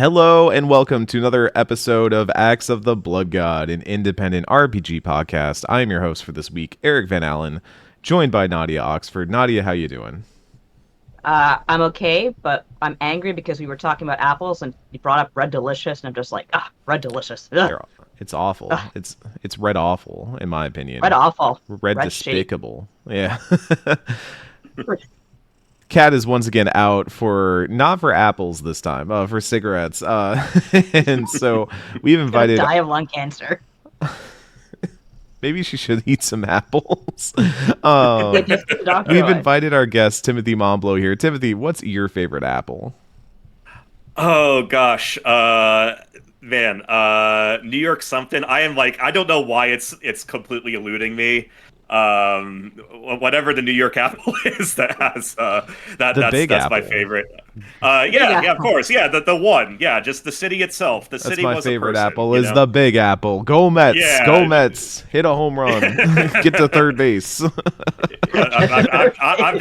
Hello and welcome to another episode of Acts of the Blood God, an independent RPG podcast. I am your host for this week, Eric Van Allen, joined by Nadia Oxford. Nadia, how you doing? I'm okay, but I'm angry because we were talking about apples and you brought up Red Delicious, and I'm just like, Red Delicious. Ugh, They're, it's awful. ugh, It's red awful, in my Red opinion. awful, Red Red shitty. despicable. Yeah. Cat is once again out for not for apples this time, for cigarettes. And so we've Gonna invited. die of lung cancer. Maybe she should eat some apples. Get to the doctor We've alive. invited our guest Timothy Momblow here. Timothy, what's your favorite apple? Oh gosh, man, New York something. I don't know why it's completely eluding me. Um, Whatever the New York apple is that has The Big that's my Apple. favorite. Big Yeah, of apple. course, yeah, the one, yeah, just the city itself. The That's city my was a favorite person, apple you is know. the Big Apple. Go Mets. Go Yeah. Mets. Hit a home run. Get to third base. I'm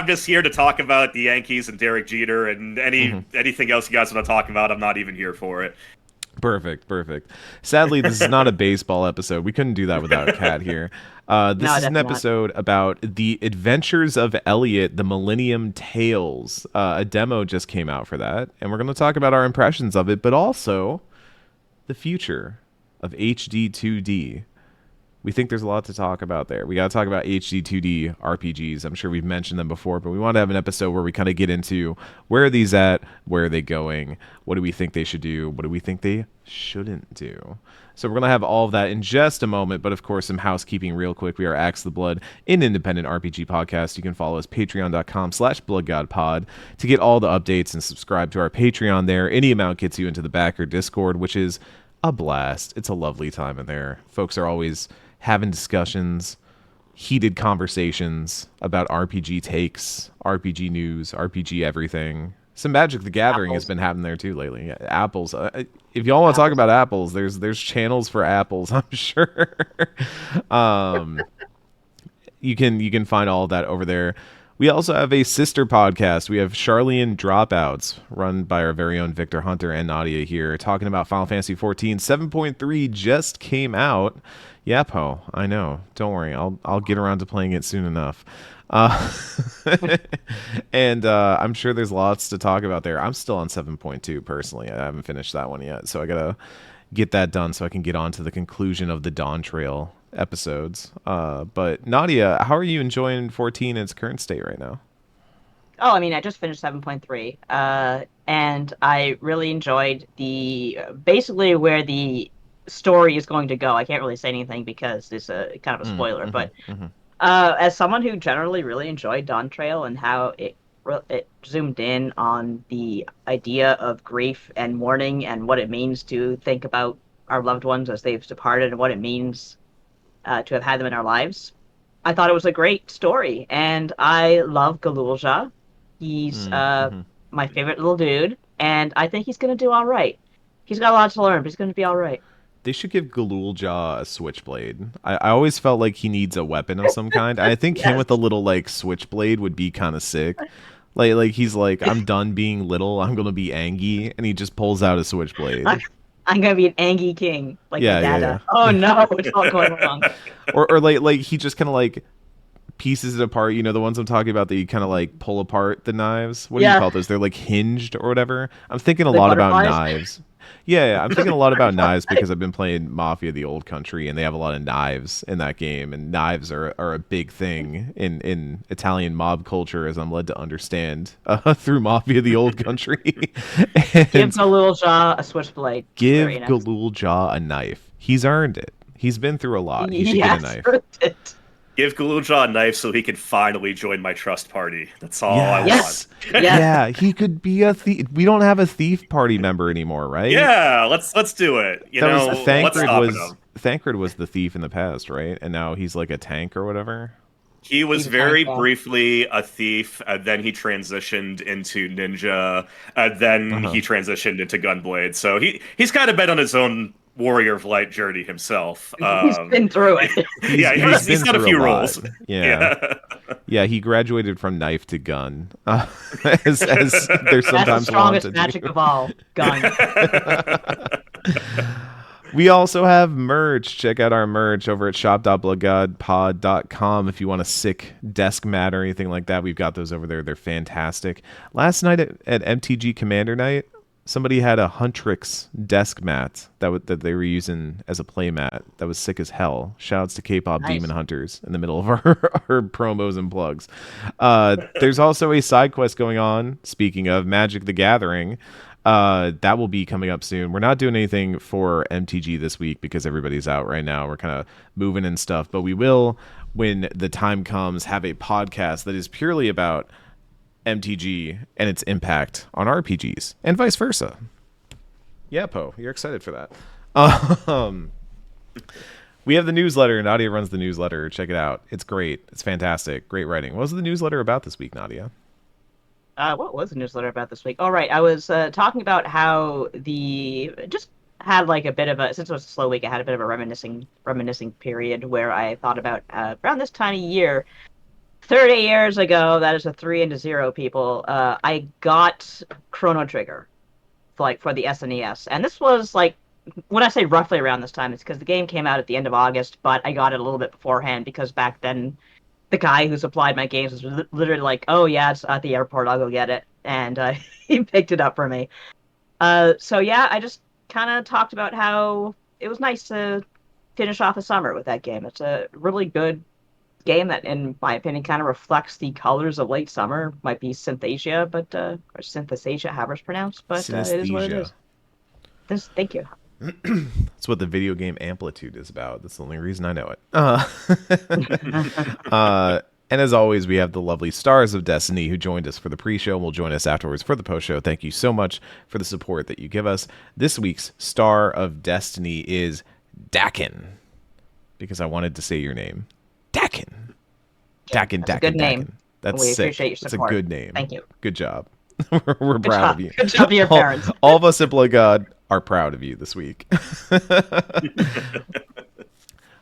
just here to talk about the Yankees and Derek Jeter and anything else you guys want to talk about. I'm not even here for it. Perfect. Sadly, this is not a baseball episode. We couldn't do that without Cat here. This No, is an definitely not. episode about the Adventures of Elliot, the Millennium Tales. A demo just came out for that, and we're going to talk about our impressions of it, but also the future of HD-2D. We think there's a lot to talk about there. We got to talk about HD-2D RPGs. I'm sure we've mentioned them before, but we want to have an episode where we kind of get into where are these at, where are they going, what do we think they should do, what do we think they shouldn't do. So we're going to have all of that in just a moment, but of course, some housekeeping real quick. We are Axe the Blood, an independent RPG podcast. You can follow us patreon.com/bloodgodpod to get all the updates and subscribe to our Patreon there. Any amount gets you into the backer Discord, which is a blast. It's a lovely time in there. Folks are always having discussions, heated conversations about RPG takes, RPG news, RPG everything. Some Magic the Gathering has Apples. been happening there too lately. Yeah, apples. If y'all want to talk Apples. about apples, there's channels for apples, I'm sure. um, you can find all of that over there. We also have a sister podcast. We have Charlene Dropouts, run by our very own Victor Hunter and Nadia here, talking about Final Fantasy 14. 7.3 just came out. Yep, ho, I know. Don't worry, I'll get around to playing it soon enough. Uh, and I'm sure there's lots to talk about there. I'm still on 7.2 personally. I haven't finished that one yet, so I gotta get that done so I can get on to the conclusion of the Dawn Trail episodes. But Nadia, how are you enjoying 14 in its current state right now? Oh, I mean, I just finished 7.3, and I really enjoyed the basically where the story is going to go. I can't really say anything because it's a kind of a spoiler, but Mm-hmm. as someone who generally really enjoyed Dawn Trail and how it zoomed in on the idea of grief and mourning and what it means to think about our loved ones as they've departed and what it means to have had them in our lives. I thought it was a great story, and I love Galulja. He's Mm-hmm. my favorite little dude, and I think he's gonna do all right. He's got a lot to learn, but he's gonna be all right. They should give Galulja a switchblade. I always felt like he needs a weapon of some kind. I think him Yes. with a little like switchblade would be kind of sick. Like he's like, I'm done being little. I'm gonna be Angie, and he just pulls out a switchblade. I'm gonna be an Angie King, like my Yeah. dada. Oh no, it's all going wrong. Or like he just kind of like pieces it apart. You know, the ones I'm talking about that you kind of like pull apart the knives. What do you Yeah, call those? They're like hinged or whatever. I'm thinking a the lot about butterflies. knives. Yeah, I'm thinking a lot about knives because I've been playing Mafia: The Old Country, and they have a lot of knives in that game, and knives are a big thing in Italian mob culture, as I'm led to understand through Mafia: The Old Country. Give And the little jaw a switchblade. give Very nice. Galul Jaw a knife. He's earned it. He's been through a lot. He should get a Yes, knife. earned it. Give Galulja a knife so he can finally join my trust party. That's all I Yes. Yes, want. yes. Yeah, he could be a thief. We don't have a thief party member anymore, right? Yeah, let's do it. You That was know, what's Thancred stopping was him? Thancred was the thief in the past, right? And now he's like a tank or whatever. He was He's a very tank, yeah. briefly a thief, and then he transitioned into ninja, and then Uh-huh. he transitioned into gunblade. So he's kind of been on his own Warrior of Light journey himself. He's been through it. He's got a through few lot. roles. Yeah. Yeah, he graduated from knife to gun, as they're sometimes That's the strongest wanted magic of all. Gun. We also have merch. Check out our merch over at shop.bloodgodpod.com if you want a sick desk mat or anything like that. We've got those over there. They're fantastic. Last night at MTG Commander Night, somebody had a Huntrix desk mat that they were using as a play mat that was sick as hell. Shoutouts to K-pop Nice. Demon Hunters in the middle of our promos and plugs. There's also a side quest going on, speaking of Magic the Gathering. That will be coming up soon. We're not doing anything for MTG this week because everybody's out right now. We're kind of moving and stuff, but we will, when the time comes, have a podcast that is purely about MTG and its impact on RPGs and vice versa. Yeah, Poe, you're excited for that. We have the newsletter. Nadia runs the newsletter. Check it out. It's great. It's fantastic. Great writing. What was the newsletter about this week, Nadia? What was the newsletter about this week? Oh, right. I was talking about how just had like a bit of a, since it was a slow week, I had a bit of a reminiscing period where I thought about around this time of year, 30 years ago, that is a 3 and a 0, people, I got Chrono Trigger for the SNES. And this was like, when I say roughly around this time, it's because the game came out at the end of August, but I got it a little bit beforehand because back then the guy who supplied my games was literally like, "Oh yeah, it's at the airport. I'll go get it," and he picked it up for me. So yeah, I just kind of talked about how it was nice to finish off the summer with that game. It's a really good game that, in my opinion, kind of reflects the colors of late summer. Might be Synthesia, but or Synthesia, however it's pronounced, but it is what it is. Thank you. That's what the video game Amplitude is about. That's the only reason I know it. And as always, we have the lovely Stars of Destiny who joined us for the pre-show and will join us afterwards for the post-show. Thank you so much for the support that you give us. This week's Star of Destiny is Dakin, because I wanted to say your name. Dakin. Dakin. That's a good name. Dakin. That's we sick. appreciate your support. That's a good name. Thank you. Good job. We're proud of you. Good job to your parents. All of us at Blood God are proud of you this week.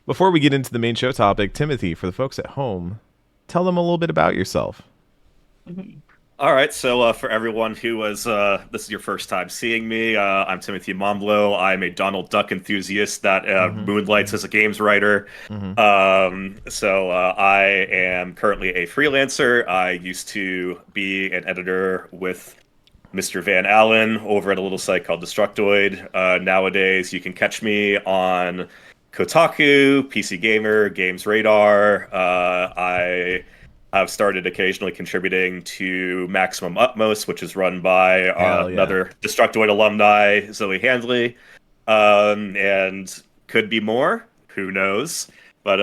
Before we get into the main show topic, Timothy, for the folks at home, tell them a little bit about yourself. All right, so for everyone who was, this is your first time seeing me, I'm Timothy Momblo. I'm a Donald Duck enthusiast that moonlights as a games writer. So I am currently a freelancer. I used to be an editor with Mr. Van Allen over at a little site called Destructoid. Nowadays, you can catch me on Kotaku, PC Gamer, Games Radar. I have started occasionally contributing to Maximum Utmost, which is run by another Destructoid alumni, Zoe Handley. And could be more, who knows. But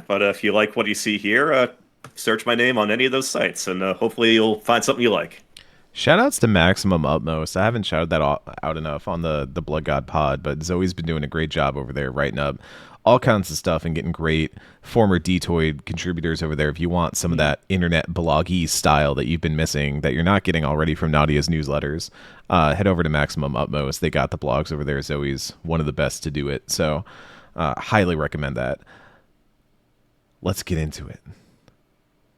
but if you like what you see here, search my name on any of those sites, and hopefully you'll find something you like. Shoutouts to Maximum Utmost. I haven't shouted that out enough on the Blood God pod, but Zoe's been doing a great job over there writing up all kinds of stuff and getting great former Detoid contributors over there. If you want some of that internet bloggy style that you've been missing, that you're not getting already from Nadia's newsletters, head over to Maximum Utmost. They got the blogs over there. Zoe's one of the best to do it. So highly recommend that. Let's get into it.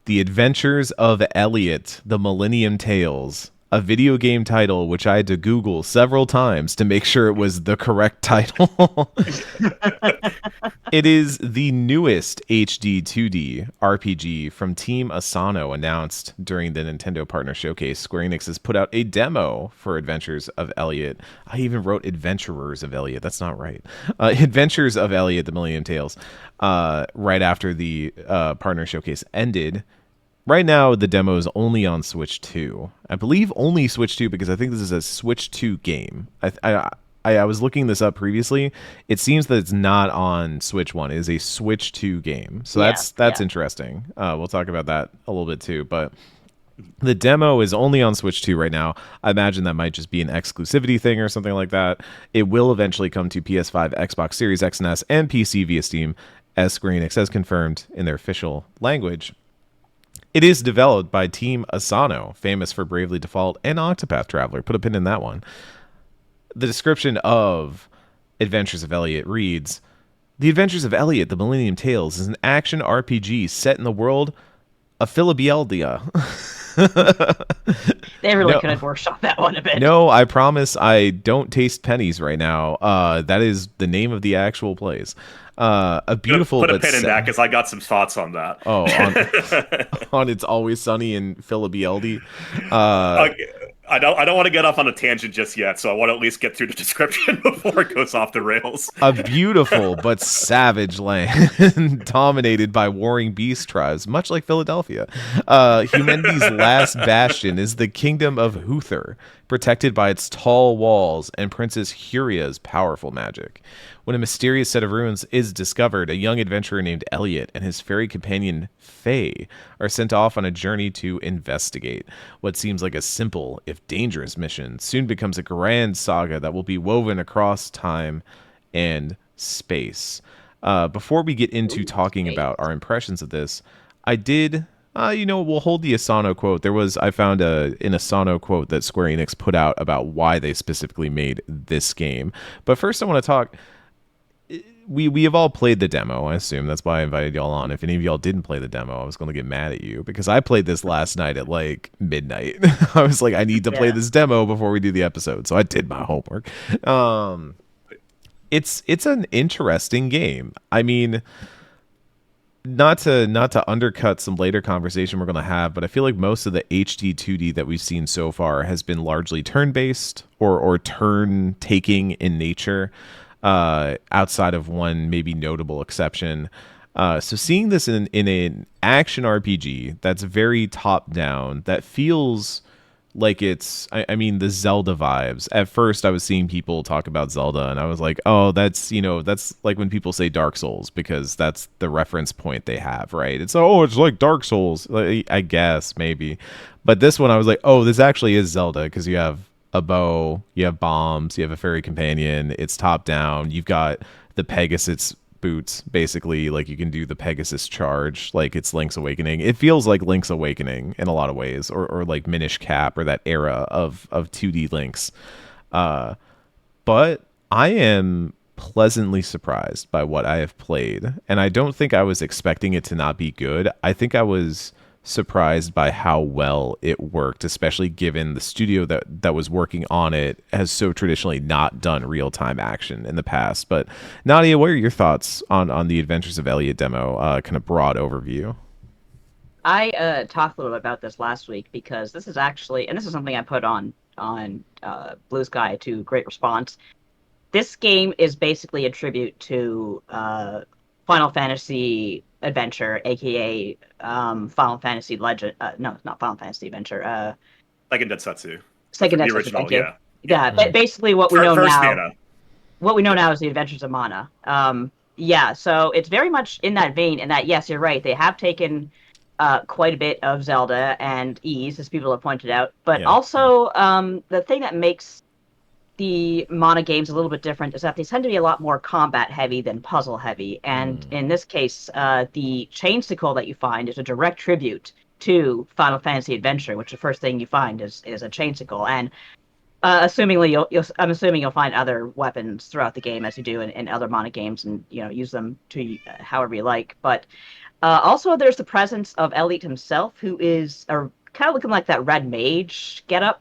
The Adventures of Elliot, The Millennium Tales, a video game title which I had to Google several times to make sure it was the correct title. It is the newest HD-2D RPG from Team Asano, announced during the Nintendo Partner Showcase. Square Enix has put out a demo for Adventures of Elliot. I even wrote Adventurers of Elliot. That's not right. Adventures of Elliot, The Millennium Tales, right after the Partner Showcase ended. Right now, the demo is only on Switch 2. I believe only Switch 2 because I think this is a Switch 2 game. I was looking this up previously. It seems that it's not on Switch 1. It is a Switch 2 game. So that's interesting. We'll talk about that a little bit too. But the demo is only on Switch 2 right now. I imagine that might just be an exclusivity thing or something like that. It will eventually come to PS5, Xbox Series X and S, and PC via Steam, as Square Enix has confirmed in their official language. It is developed by Team Asano, famous for Bravely Default and Octopath Traveler. Put a pin in that one. The description of Adventures of Elliot reads, The Adventures of Elliot, the Millennium Tales is an action RPG set in the world of Philadelphia. They really No. could have workshopped that one a bit. No, I promise I don't taste pennies right now. That is the name of the actual place. A beautiful Put a but pin in that because I got some thoughts on that. Oh, on It's Always Sunny in Philadelphia. Okay, I don't want to get off on a tangent just yet, so I want to at least get through the description before it goes off the rails. A beautiful but savage land dominated by warring beast tribes, much like Philadelphia. Humanity's last bastion is the kingdom of Huther, protected by its tall walls and Princess Huria's powerful magic. When a mysterious set of ruins is discovered, a young adventurer named Elliot and his fairy companion Faye are sent off on a journey to investigate. What seems like a simple, if dangerous mission soon becomes a grand saga that will be woven across time and space. Before we get into talking about our impressions of this, I did... we'll hold the Asano quote. I found an Asano quote that Square Enix put out about why they specifically made this game. But first I want to talk... We have all played the demo, I assume. That's why I invited y'all on. If any of y'all didn't play the demo, I was going to get mad at you because I played this last night at like midnight. I was like, I need to play this demo before we do the episode. So I did my homework. It's an interesting game. I mean, not to undercut some later conversation we're going to have, but I feel like most of the HD-2D that we've seen so far has been largely turn-based or turn-taking in nature. Outside of one maybe notable exception. So seeing this in an action RPG that's very top down, that feels like it's, I mean, the Zelda vibes. At first I was seeing people talk about Zelda and I was like, oh, that's like when people say Dark Souls because that's the reference point they have, right? It's like Dark Souls, I guess, maybe. But this one I was like, oh, this actually is Zelda because you have a bow, you have bombs, you have a fairy companion, it's top down, you've got the Pegasus boots, basically, like you can do the Pegasus charge, like it's Link's Awakening. It feels like Link's Awakening in a lot of ways, or like Minish Cap, or that era of 2D Links. But I am pleasantly surprised by what I have played, and I don't think I was expecting it to not be good. I think I was surprised by how well it worked, especially given the studio that was working on it has so traditionally not done real-time action in the past. But Nadia, what are your thoughts on the Adventures of Elliot demo, kind of broad overview? I talked a little bit about this last week because this is actually, and this is something I put on Blue Sky to great response. This game is basically a tribute to Final Fantasy Adventure, aka Final Fantasy Legend. No, not Final Fantasy Adventure. Seiken Densetsu. Seiken The Densetsu. original, Thank you. yeah. Yeah, but basically what we know First now. Mana. What we know now is the Adventures of Mana. Yeah, so it's very much in that vein. And that, yes, you're right. They have taken quite a bit of Zelda and Ys, as people have pointed out. But also, the thing that makes the Mana games a little bit different is that they tend to be a lot more combat heavy than puzzle heavy. And in this case, the chain sickle that you find is a direct tribute to Final Fantasy Adventure, which the first thing you find is a chain sickle. And I'm assuming you'll find other weapons throughout the game as you do in other Mana games, and use them to however you like. But also, there's the presence of Elliot himself, who is kind of looking like that red mage getup,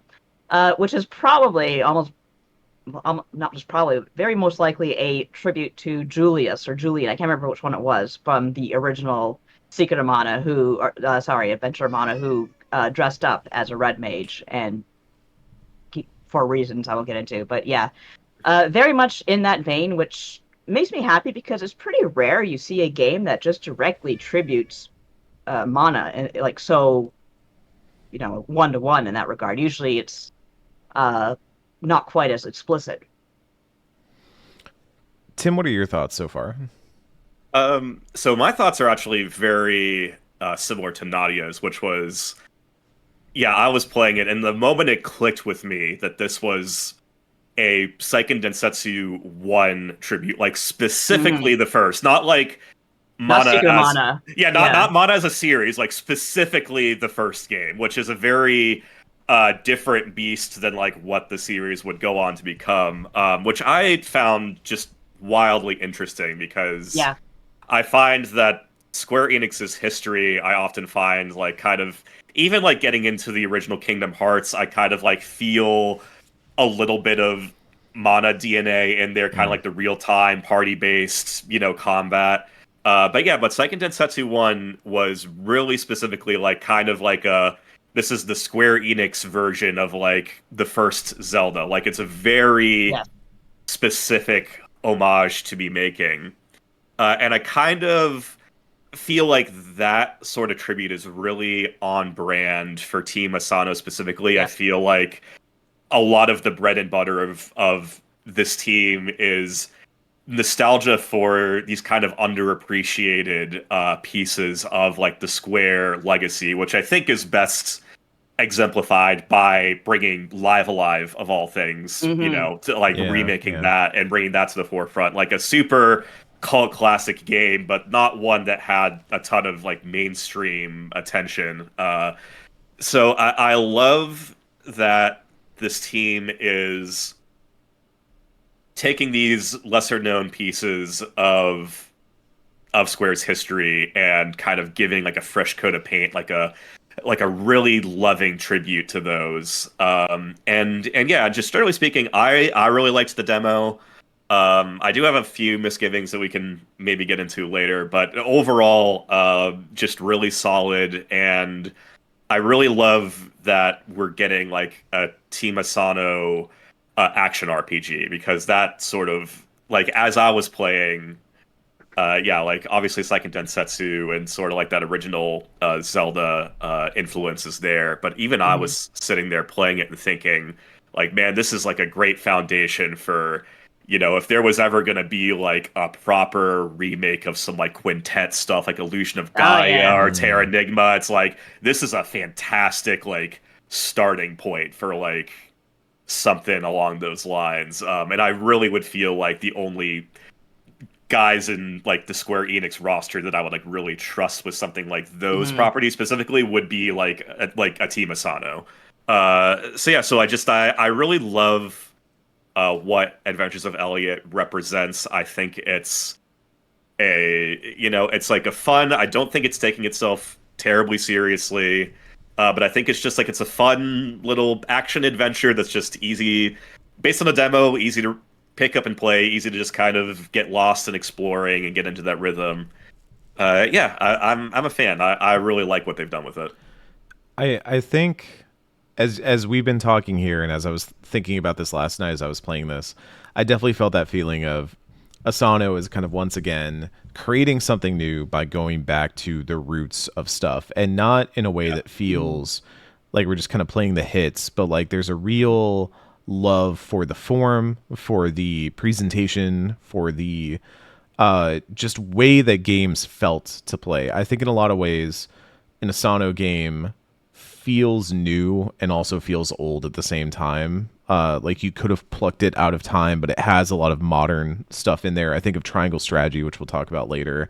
which is probably not just probably, very most likely a tribute to Julius or Julian. I can't remember which one it was from the original Secret of Mana, Adventure of Mana, who dressed up as a red mage and for reasons I won't get into. But yeah, very much in that vein, which makes me happy because it's pretty rare you see a game that just directly tributes Mana and like so, 1-to-1 in that regard. Usually it's not quite as explicit. Tim, what are your thoughts so far? So my thoughts are actually very similar to Nadia's, which was, I was playing it, and the moment it clicked with me that this was a Seiken Densetsu 1 tribute, like specifically the first, not like Mana as Mana. not Mana as a series, like specifically the first game, which is a very different beast than like what the series would go on to become, which I found just wildly interesting because Yeah. I find that Square Enix's history, I often find like kind of even like getting into the original Kingdom Hearts, I kind of like feel a little bit of Mana DNA in there, kind of like the real time party based, combat. But yeah, but Seiken Densetsu 1 was really specifically like kind of like a this is the Square Enix version of like the first Zelda. Like it's a very Yeah. specific homage to be making. And I kind of feel like that sort of tribute is really on brand for Team Asano specifically. I Yeah. feel like a lot of the bread and butter of this team is nostalgia for these kind of underappreciated pieces of like the Square legacy, which I think is best exemplified by bringing Live Alive of all things, Mm-hmm. to like Yeah, remaking yeah. that and bringing that to the forefront, like a super cult classic game, but not one that had a ton of like mainstream attention. So I love that this team is taking these lesser known pieces of Square's history and kind of giving like a fresh coat of paint, like a really loving tribute to those. And yeah, just generally speaking, I really liked the demo. I do have a few misgivings that we can maybe get into later, but overall, just really solid. And I really love that we're getting like a Team Asano action RPG because that sort of like as I was playing, yeah, like obviously Seiken Densetsu and sort of like that original Zelda influence is there. But even I Mm-hmm. was sitting there playing it and thinking, like, man, this is like a great foundation for, if there was ever going to be like a proper remake of some like quintet stuff, like Illusion of Oh Gaia yeah. or Terra Enigma, it's like, this is a fantastic, like, starting point for like something along those lines. And I really would feel like the only guys in like the Square Enix roster that I would like really trust with something like those Mm-hmm. properties specifically would be like a Team Asano. So yeah, so I really love what Adventures of Elliot represents. I think it's it's like a fun. I don't think it's taking itself terribly seriously. But I think it's just like it's a fun little action adventure that's just easy, based on the demo, easy to pick up and play, easy to just kind of get lost in exploring and get into that rhythm. Yeah, I'm a fan. I really like what they've done with it. I think as we've been talking here, and as I was thinking about this last night as I was playing this, I definitely felt that feeling of Asano is kind of once again creating something new by going back to the roots of stuff, and not in a way Yeah. that feels like we're just kind of playing the hits, but like there's a real love for the form, for the presentation, for the just way that games felt to play. I think in a lot of ways, an Asano game feels new and also feels old at the same time. Like you could have plucked it out of time, but it has a lot of modern stuff in there. I think of Triangle Strategy, which we'll talk about later,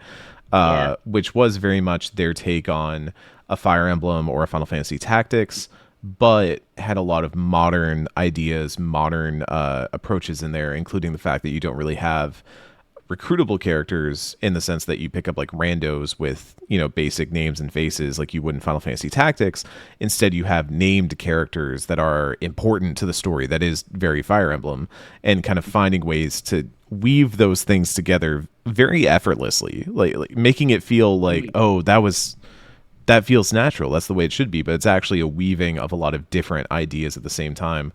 Yeah. which was very much their take on a Fire Emblem or a Final Fantasy Tactics, but had a lot of modern ideas, modern approaches in there, including the fact that you don't really have recruitable characters in the sense that you pick up like randos with basic names and faces like you would in Final Fantasy Tactics. Instead, you have named characters that are important to the story, that is very Fire Emblem, and kind of finding ways to weave those things together very effortlessly, like making it feel like, oh, that feels natural, that's the way it should be, but it's actually a weaving of a lot of different ideas at the same time.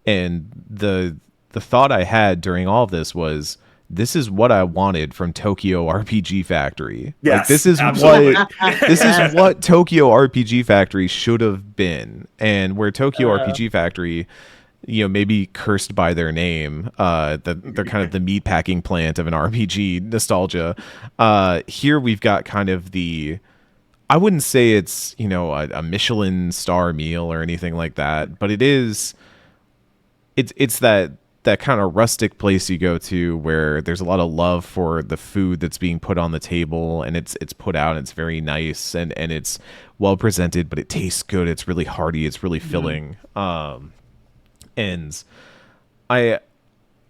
And the thought I had during all of this was, this is what I wanted from Tokyo RPG Factory. Like Yes, this is absolutely. what this is what Tokyo RPG Factory should have been. And where Tokyo RPG Factory, maybe cursed by their name, that they're kind of the meat packing plant of an RPG nostalgia. Here we've got kind of I wouldn't say it's, a Michelin star meal or anything like that, but it's that that kind of rustic place you go to where there's a lot of love for the food that's being put on the table, and it's put out and it's very nice, and it's well presented, but it tastes good. It's really hearty. It's really filling. And I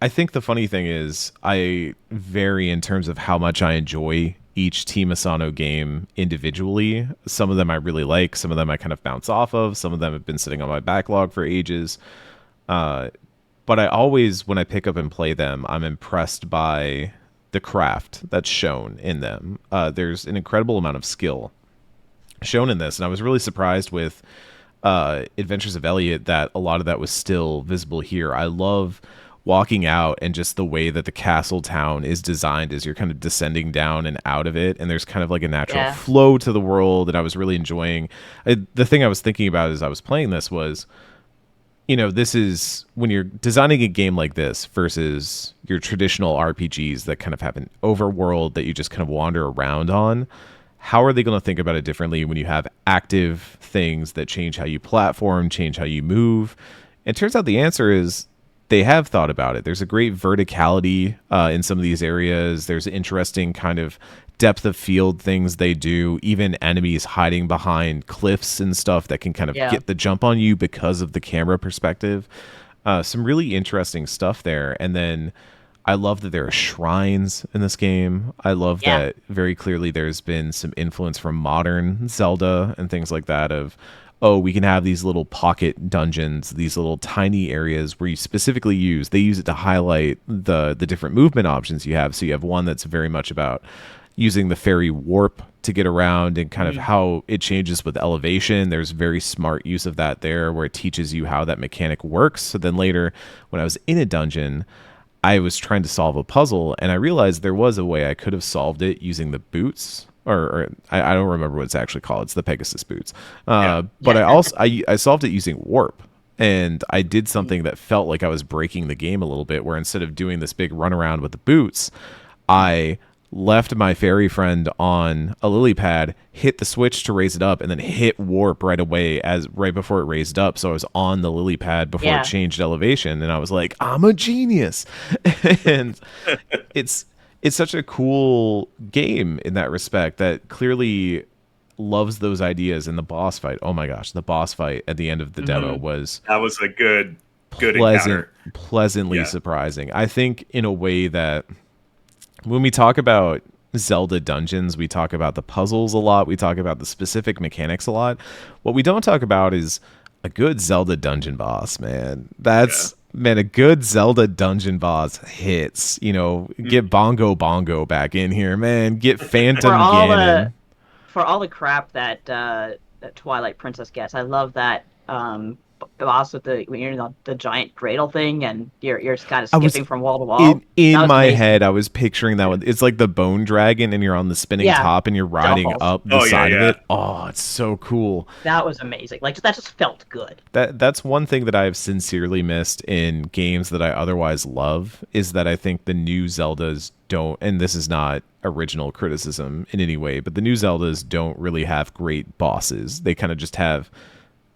think the funny thing is I vary in terms of how much I enjoy each Team Asano game individually. Some of them I really like. Some of them I kind of bounce off of. Some of them have been sitting on my backlog for ages. But I always, when I pick up and play them, I'm impressed by the craft that's shown in them. There's an incredible amount of skill shown in this, and I was really surprised with Adventures of Elliot that a lot of that was still visible here. I love walking out and just the way that the castle town is designed as you're kind of descending down and out of it, and there's kind of like a natural flow to the world, and I was really enjoying the thing I was thinking about as I was playing this was, you know, this is when you're designing a game like this versus your traditional RPGs that kind of have an overworld that you just kind of wander around on. How are they going to think about it differently when you have active things that change how you platform, change how you move? And it turns out the answer is they have thought about it. There's a great verticality in some of these areas. There's interesting kind of depth of field things they do. Even enemies hiding behind cliffs and stuff that can kind of get the jump on you because of the camera perspective. Some really interesting stuff there. And then I love that there are shrines in this game. I love that very clearly there's been some influence from modern Zelda and things like that of, oh, we can have these little pocket dungeons, these little tiny areas where you specifically they use it to highlight the different movement options you have. So you have one that's very much about using the fairy warp to get around and kind of how it changes with elevation. There's very smart use of that there where it teaches you how that mechanic works. So then later when I was in a dungeon, I was trying to solve a puzzle, and I realized there was a way I could have solved it using the boots, or I don't remember what it's actually called. It's the Pegasus boots. But I solved it using warp, and I did something that felt like I was breaking the game a little bit, where instead of doing this big runaround with the boots, I left my fairy friend on a lily pad, hit the switch to raise it up, and then hit warp right away right before it raised up. So I was on the lily pad before it changed elevation, and I was like, I'm a genius. And it's such a cool game in that respect that clearly loves those ideas. And the boss fight, oh my gosh, the boss fight at the end of the demo was a good encounter. Pleasantly surprising. I think in a way that when we talk about Zelda dungeons, we talk about the puzzles a lot. We talk about the specific mechanics a lot. What we don't talk about is a good Zelda dungeon boss, man. Man, a good Zelda dungeon boss hits. You know, get Bongo back in here, man. Get Phantom Ganon. For all the crap that Twilight Princess gets, I love that boss with when you're in the giant cradle thing and you're kind of skipping from wall to wall. In my head, I was picturing that one. It's like the bone dragon, and you're on the spinning top, and you're riding up the side of it. Oh, it's so cool. That was amazing. Like that just felt good. That's one thing that I have sincerely missed in games that I otherwise love, is that I think the new Zeldas don't, and this is not original criticism in any way, but the new Zeldas don't really have great bosses. They kind of just have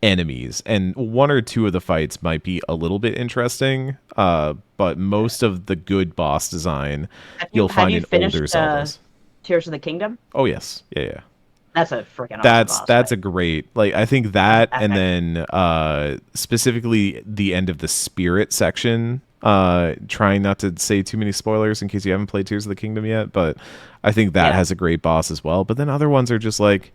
enemies, and one or two of the fights might be a little bit interesting, but most of the good boss design you'll find in older Zeldas. Tears of the Kingdom? Oh yes, yeah. That's a freaking awesome that's a great, like, I think that, and then specifically the end of the spirit section. Trying not to say too many spoilers in case you haven't played Tears of the Kingdom yet, but I think that has a great boss as well. But then other ones are just like,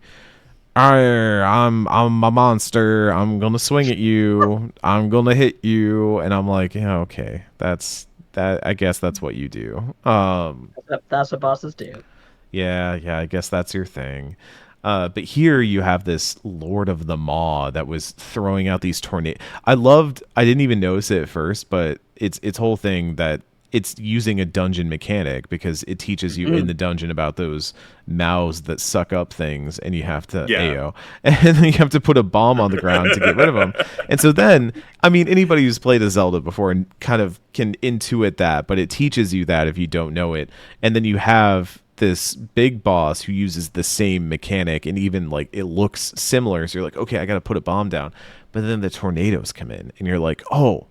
I'm a monster. I'm gonna swing at you. I'm gonna hit you, and I'm like, yeah, okay, that's that. I guess that's what you do. That's what bosses do. Yeah, I guess that's your thing. But here you have this Lord of the Maw that was throwing out these tornadoes. I didn't even notice it at first, but its whole thing that it's using a dungeon mechanic, because it teaches you in the dungeon about those mouths that suck up things, and you have to AO, and then you have to put a bomb on the ground to get rid of them. And so then, I mean, anybody who's played a Zelda before and kind of can intuit that, but it teaches you that if you don't know it. And then you have this big boss who uses the same mechanic, and even like it looks similar. So you're like, okay, I got to put a bomb down. But then the tornadoes come in, and you're like, oh,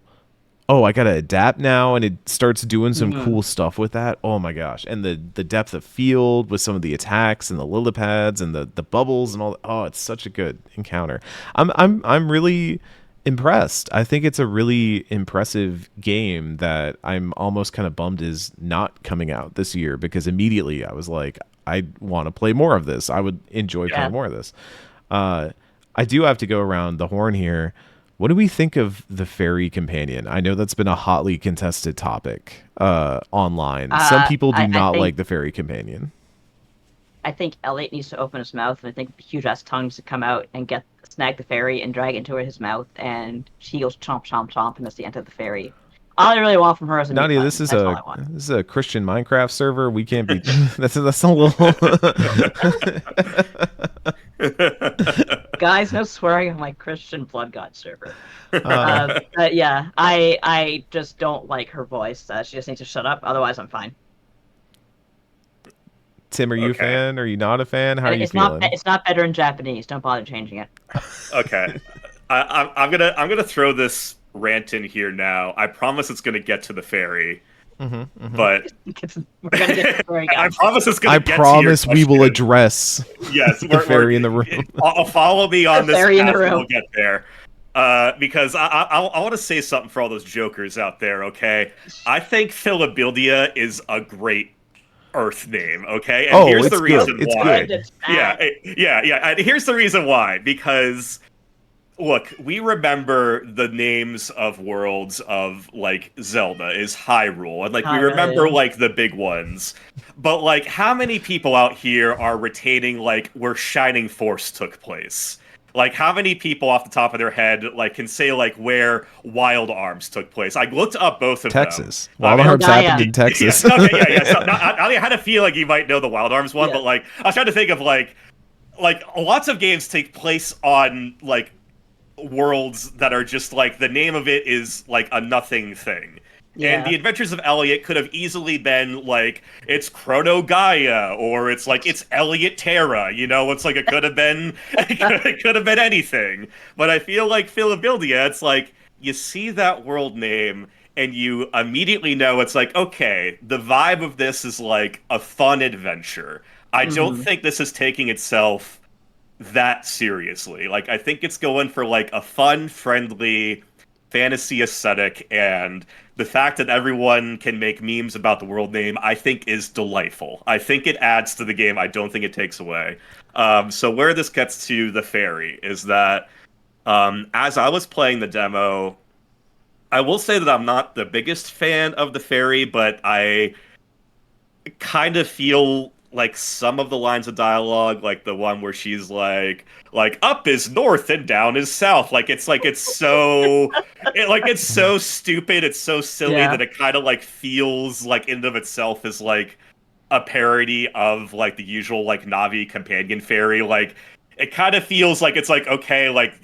oh, I gotta adapt now, and it starts doing some Mhm. cool stuff with that. Oh my gosh. And the depth of field with some of the attacks and the lily pads and the bubbles and all. Oh, it's such a good encounter. I'm really impressed. I think it's a really impressive game that I'm almost kind of bummed is not coming out this year, because immediately I was like, I want to play more of this. I would enjoy Yeah. playing more of this. Uh, I do have to go around the horn here. What do we think of the fairy companion? I know that's been a hotly contested topic online. Some people do I not think like the fairy companion. Elliot needs to open his mouth, and I think the huge ass tongue needs to come out and snag the fairy and drag it into his mouth, and she goes chomp chomp chomp, and that's the end of the fairy. All I really want from her is a mute Nadia, button. That's all I want. this is a Christian Minecraft server. We can't be. That's a little. Guys, no swearing on my Christian Blood God server. uh, But yeah, I just don't like her voice. She just needs to shut up. Otherwise, I'm fine. Tim, are you a Okay. fan? Are you not a fan? How are And you feeling? it's not better in Japanese. Don't bother changing it. Okay. I'm gonna throw this rant in here now. I promise it's gonna get to the fairy, but We're gonna get very I guys. promise it's gonna I get to your promise we will question. address Yes, the fairy in the room. Follow me on The this fairy in the path, and room. we'll get there. Because I want to say something for all those jokers out there. Okay, I think Philadelphia is a great Earth name. Okay, and Oh, here's it's the good. reason It's why. good. It's Yeah, bad. yeah. And here's the reason why. Because look, we remember the names of worlds of like Zelda is Hyrule, and like we remember Hyrule. like the big ones. But like how many people out here are retaining like where Shining Force took place? Like how many people off the top of their head like can say like where Wild Arms took place? I looked up both of them. Texas. Wild And Arms happened Nadia. in Texas. yeah, okay, yeah. So I had a feeling you might know the Wild Arms one, Yeah. but like I was trying to think of like lots of games take place on like worlds that are just like the name of it is like a nothing thing. And Yeah. the Adventures of Elliot could have easily been like it's Chrono Gaia or it's like it's Elliot Terra, you know, it's like it could have been it could have been anything. But I feel like Philadelphia, it's like you see that world name and you immediately know it's like, okay, the vibe of this is like a fun adventure. I don't Hmm. think this is taking itself that seriously. Like I think it's going for like a fun, friendly fantasy aesthetic, and the fact that everyone can make memes about the world name, I think is delightful. I think it adds to the game. I don't think it takes away. So where this gets to the fairy is that as I was playing the demo, I will say that I'm not the biggest fan of the fairy, but I kind of feel like some of the lines of dialogue, like the one where she's like up is north and down is south. Like it's so it's so stupid, it's so silly Yeah. that it kind of like feels like in and of itself is like a parody of like the usual like Navi companion fairy. Like it kind of feels like it's like okay, like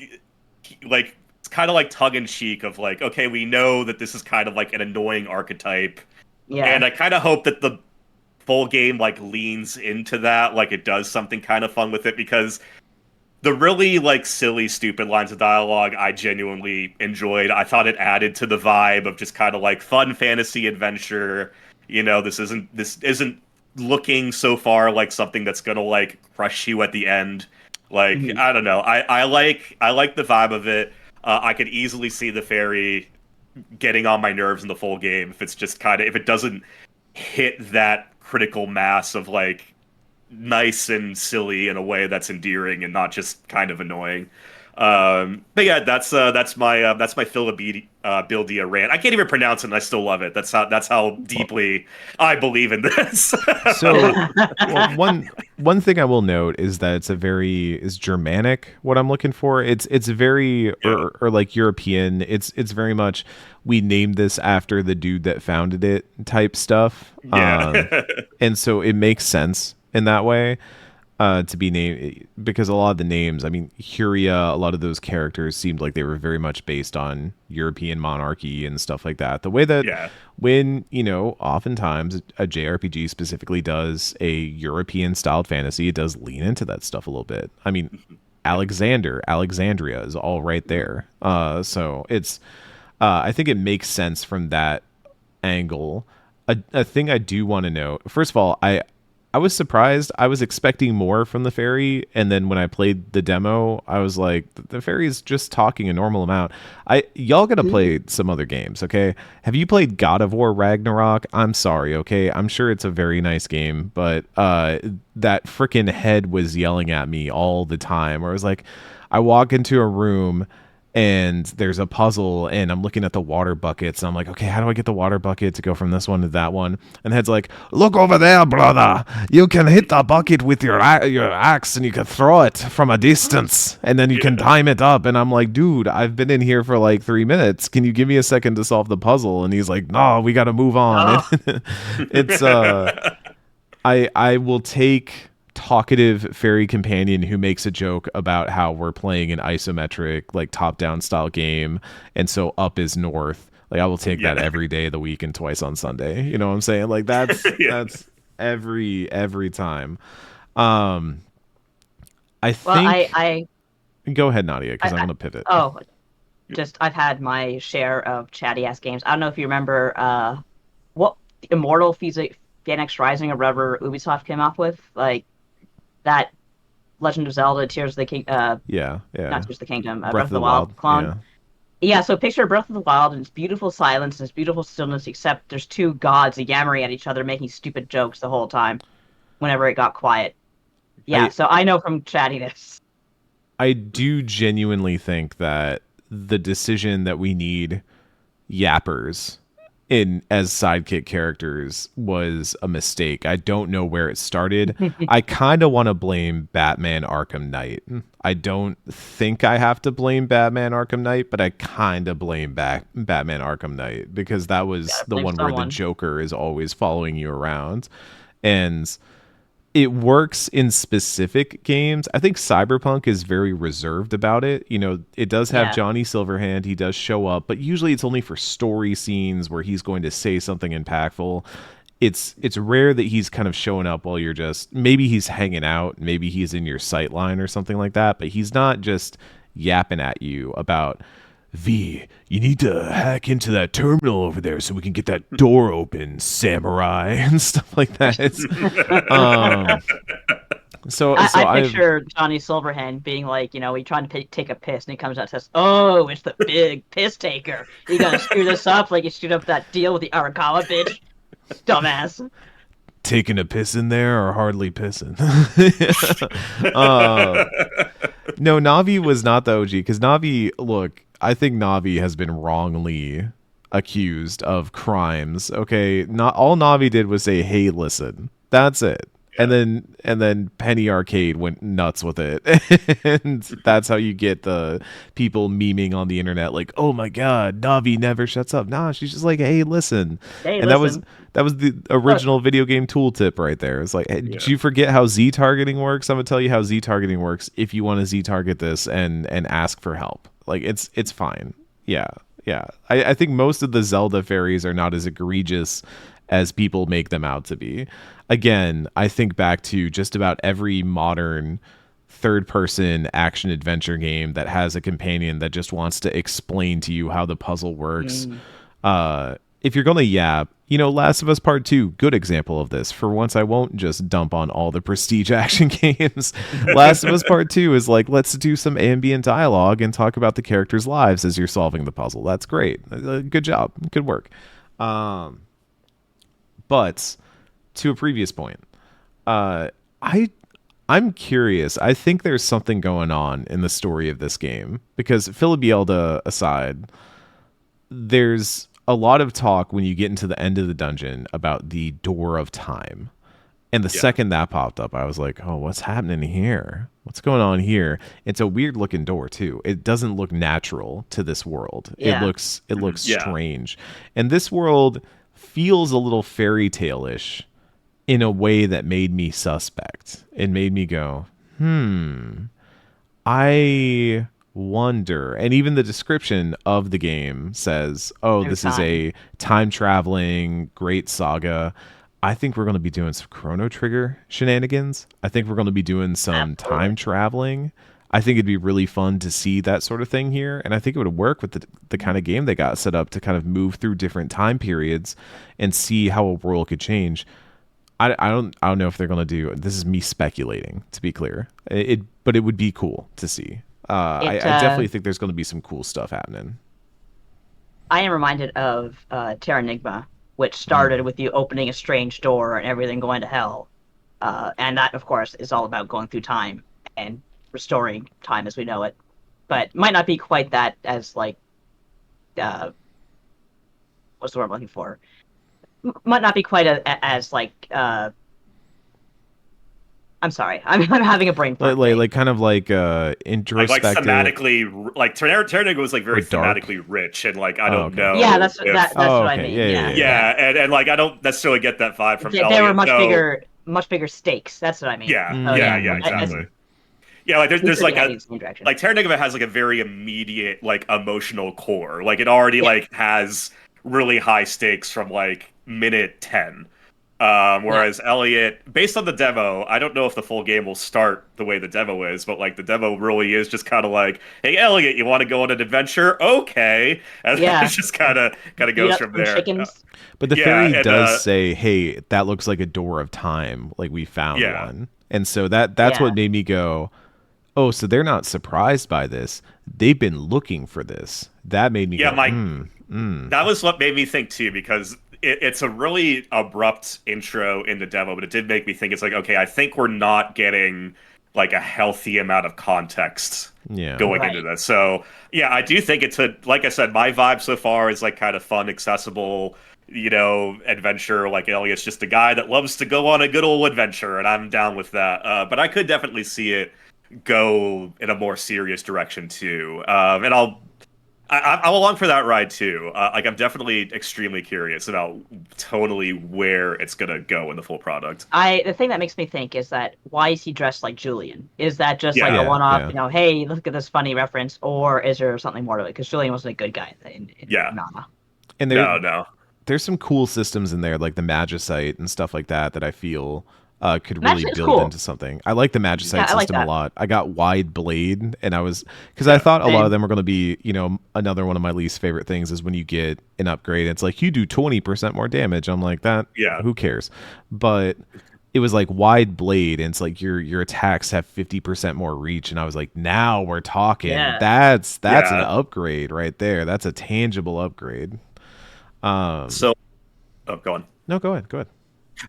it's kind of like tongue in cheek of like okay, we know that this is kind of like an annoying archetype, Yeah. and I kind of hope that the full game like leans into that, like it does something kind of fun with it, because the really like silly stupid lines of dialogue I genuinely enjoyed. I thought it added to the vibe of just kind of like fun fantasy adventure. You know, this isn't looking so far like something that's gonna like crush you at the end. Like Mhm. I don't know, I like the vibe of it. I could easily see the fairy getting on my nerves in the full game if it's just kind of if it doesn't hit that critical mass of like nice and silly in a way that's endearing and not just kind of annoying. But yeah, that's my Philadelphia rant. I can't even pronounce it, and I still love it. That's how deeply I believe in this. So, well, one thing I will note is that it's a very is Germanic. What I'm looking for, it's very Yeah, or like European. It's very much we named this after the dude that founded it type stuff. yeah, And so it makes sense in that way to be named because a lot of the names, I mean, Huria, a lot of those characters seemed like they were very much based on European monarchy and stuff like that. The way that yeah, when, you know, oftentimes a JRPG specifically does a European styled fantasy, it does lean into that stuff a little bit. I mean, yeah. Alexandria is all right there. So it's I think it makes sense from that angle. A thing I do want to know. First of all, I was surprised. I was expecting more from the fairy, and then when I played the demo, I was like, the fairy's just talking a normal amount. Y'all gotta play some other games, okay? Have you played God of War Ragnarok? I'm sorry, okay? I'm sure it's a very nice game, but that freaking head was yelling at me all the time. Where I was like, I walk into a room and there's a puzzle and I'm looking at the water buckets and I'm like, okay, how do I get the water bucket to go from this one to that one? And the head's like, look over there, brother. You can hit the bucket with your axe and you can throw it from a distance and then you can time it up. And I'm like, dude, I've been in here for like 3 minutes. Can you give me a second to solve the puzzle? And he's like, no, we got to move on. Oh. It's I will take talkative fairy companion who makes a joke about how we're playing an isometric like top-down style game and so up is north. Like I will take that every day of the week and twice on Sunday. You know what I'm saying? Like that's that's every time. I think I go ahead, Nadia, because I'm gonna pivot. Oh, just I've had my share of chatty ass games. I don't know if you remember what Immortal Phoenix Rising or whatever Ubisoft came up with, like that Legend of Zelda Tears of the King not Tears of the Kingdom, Breath of the Wild clone. Yeah, so picture Breath of the Wild and it's beautiful silence and it's beautiful stillness, except there's two gods yammering at each other making stupid jokes the whole time whenever it got quiet. Yeah, so I know from chattiness. I do genuinely think that the decision that we need yappers in as sidekick characters was a mistake. I don't know where it started. I kind of want to blame Batman Arkham Knight. I don't think I have to blame Batman Arkham Knight, but I kind of blame Batman Arkham Knight because that was the one where the Joker is always following you around. And it works in specific games. I think Cyberpunk is very reserved about it. You know, it does have Johnny Silverhand. He does show up, but usually it's only for story scenes where he's going to say something impactful. It's rare that he's kind of showing up while you're just, maybe he's hanging out, maybe he's in your sight line or something like that, but he's not just yapping at you about, V, you need to hack into that terminal over there so we can get that door open, samurai, and stuff like that. I picture Johnny Silverhand being like, you know, he trying to take a piss, and he comes out and says, "Oh, it's the big piss taker. You gotta screw this up like you screwed up that deal with the Arakawa bitch, dumbass." Taking a piss in there or hardly pissing? No, Navi was not the OG because Navi, look, I think Navi has been wrongly accused of crimes. Okay, not all Navi did was say, "Hey, listen." That's it. Yeah. And then Penny Arcade went nuts with it. And that's how you get the people memeing on the internet like, "Oh my god, Navi never shuts up." Nah, she's just like, "Hey, listen." Hey, and listen. that was the original video game tooltip right there. It's like, hey, did you forget how Z targeting works? I'm gonna tell you how Z targeting works if you want to Z target this and ask for help. Like it's fine. Yeah. I think most of the Zelda fairies are not as egregious as people make them out to be. Again, I think back to just about every modern third-person action adventure game that has a companion that just wants to explain to you how the puzzle works. If you're going to yap, you know, Last of Us Part 2, good example of this. For once, I won't just dump on all the prestige action games. Last of Us Part 2 is like, let's do some ambient dialogue and talk about the characters' lives as you're solving the puzzle. That's great. Good job. Good work. But to a previous point, I'm curious. I think there's something going on in the story of this game because Philibielda aside, there's a lot of talk when you get into the end of the dungeon about the Door of Time. And the second that popped up, I was like, oh, what's happening here? What's going on here? It's a weird looking door too. It doesn't look natural to this world. Yeah. It looks strange. And this world feels a little fairy tale-ish in a way that made me suspect. It made me go, I wonder. And even the description of the game says, oh, this is a time-traveling great saga. I think we're going to be doing some Chrono Trigger shenanigans. I think we're going to be doing some time traveling. I think it'd be really fun to see that sort of thing here, and I think it would work with the kind of game they got set up to kind of move through different time periods and see how a world could change. I don't know if they're gonna do. This is me speculating, to be clear. But it would be cool to see. I definitely think there's going to be some cool stuff happening. I am reminded of Terranigma, which started with you opening a strange door and everything going to hell. And that, of course, is all about going through time and restoring time as we know it. But might not be quite that as, like, what's the word I'm looking for? Might not be quite as like, I'm sorry, I'm having a brain fart. Like kind of like introspective. Like thematically, like Terranigma was like very thematically rich, and like I don't know. Yeah, that's what I mean. Yeah, and like I don't necessarily get that vibe from Elliot. There were much bigger stakes. That's what I mean. Yeah, exactly. Yeah, like there's like Terranigma has like a very immediate like emotional core. Like it already like has really high stakes from like minute 10. Whereas Elliot, based on the demo, I don't know if the full game will start the way the demo is, but like the demo really is just kind of like, hey Elliot, you want to go on an adventure? Okay, and it just kind of goes from there. But the fairy does say, hey, that looks like a door of time, like we found one, and so that's what made me go, oh, so they're not surprised by this. They've been looking for this. That made me go, that was what made me think too, because it's a really abrupt intro in the demo, but it did make me think, it's like, okay, I think we're not getting like a healthy amount of context going into this. So yeah, I do think it's like I said, my vibe so far is like kind of fun, accessible, adventure. Like Elliot's just a guy that loves to go on a good old adventure, and I'm down with that. But I could definitely see it go in a more serious direction too. And I'm along for that ride too. Like I'm definitely extremely curious about totally where it's gonna go in the full product. The thing that makes me think is that, why is he dressed like Julian? Is that just like a one-off? Hey, look at this funny reference, or is there something more to it? Because Julian wasn't a good guy in Nana. And there's some cool systems in there, like the Magicite and stuff like that I feel could really build into something. I like the Magicite system a lot. I got Wide Blade, and I thought a lot of them were going to be, another one of my least favorite things is when you get an upgrade. It's like, you do 20% more damage. I'm like, who cares? But it was like Wide Blade, and it's like your attacks have 50% more reach, and I was like, now we're talking. That's an upgrade right there. That's a tangible upgrade. Go on. No, go ahead.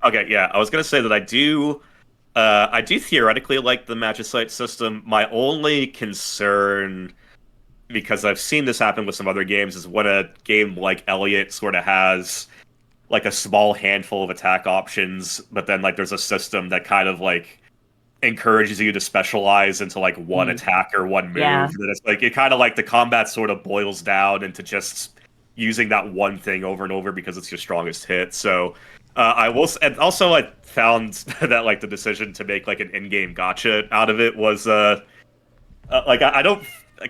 Okay, yeah, I was gonna say that I do theoretically like the Magicite system. My only concern, because I've seen this happen with some other games, is when a game like Elliot sort of has like a small handful of attack options, but then like there's a system that kind of like encourages you to specialize into like one attack or one move. And it's like, it kind of like the combat sort of boils down into just using that one thing over and over because it's your strongest hit. So and also I found that like the decision to make like an in-game gotcha out of it was like I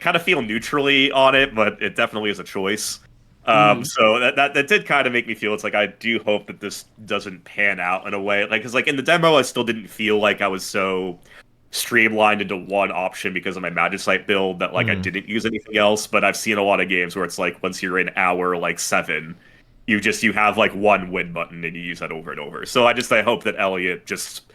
kind of feel neutrally on it, but it definitely is a choice. So that did kind of make me feel, it's like I do hope that this doesn't pan out in a way, like, because like in the demo I still didn't feel like I was so streamlined into one option because of my Magicite build that like I didn't use anything else. But I've seen a lot of games where it's like once you're in hour like 7, you have like one win button and you use that over and over. So I hope that Elliot just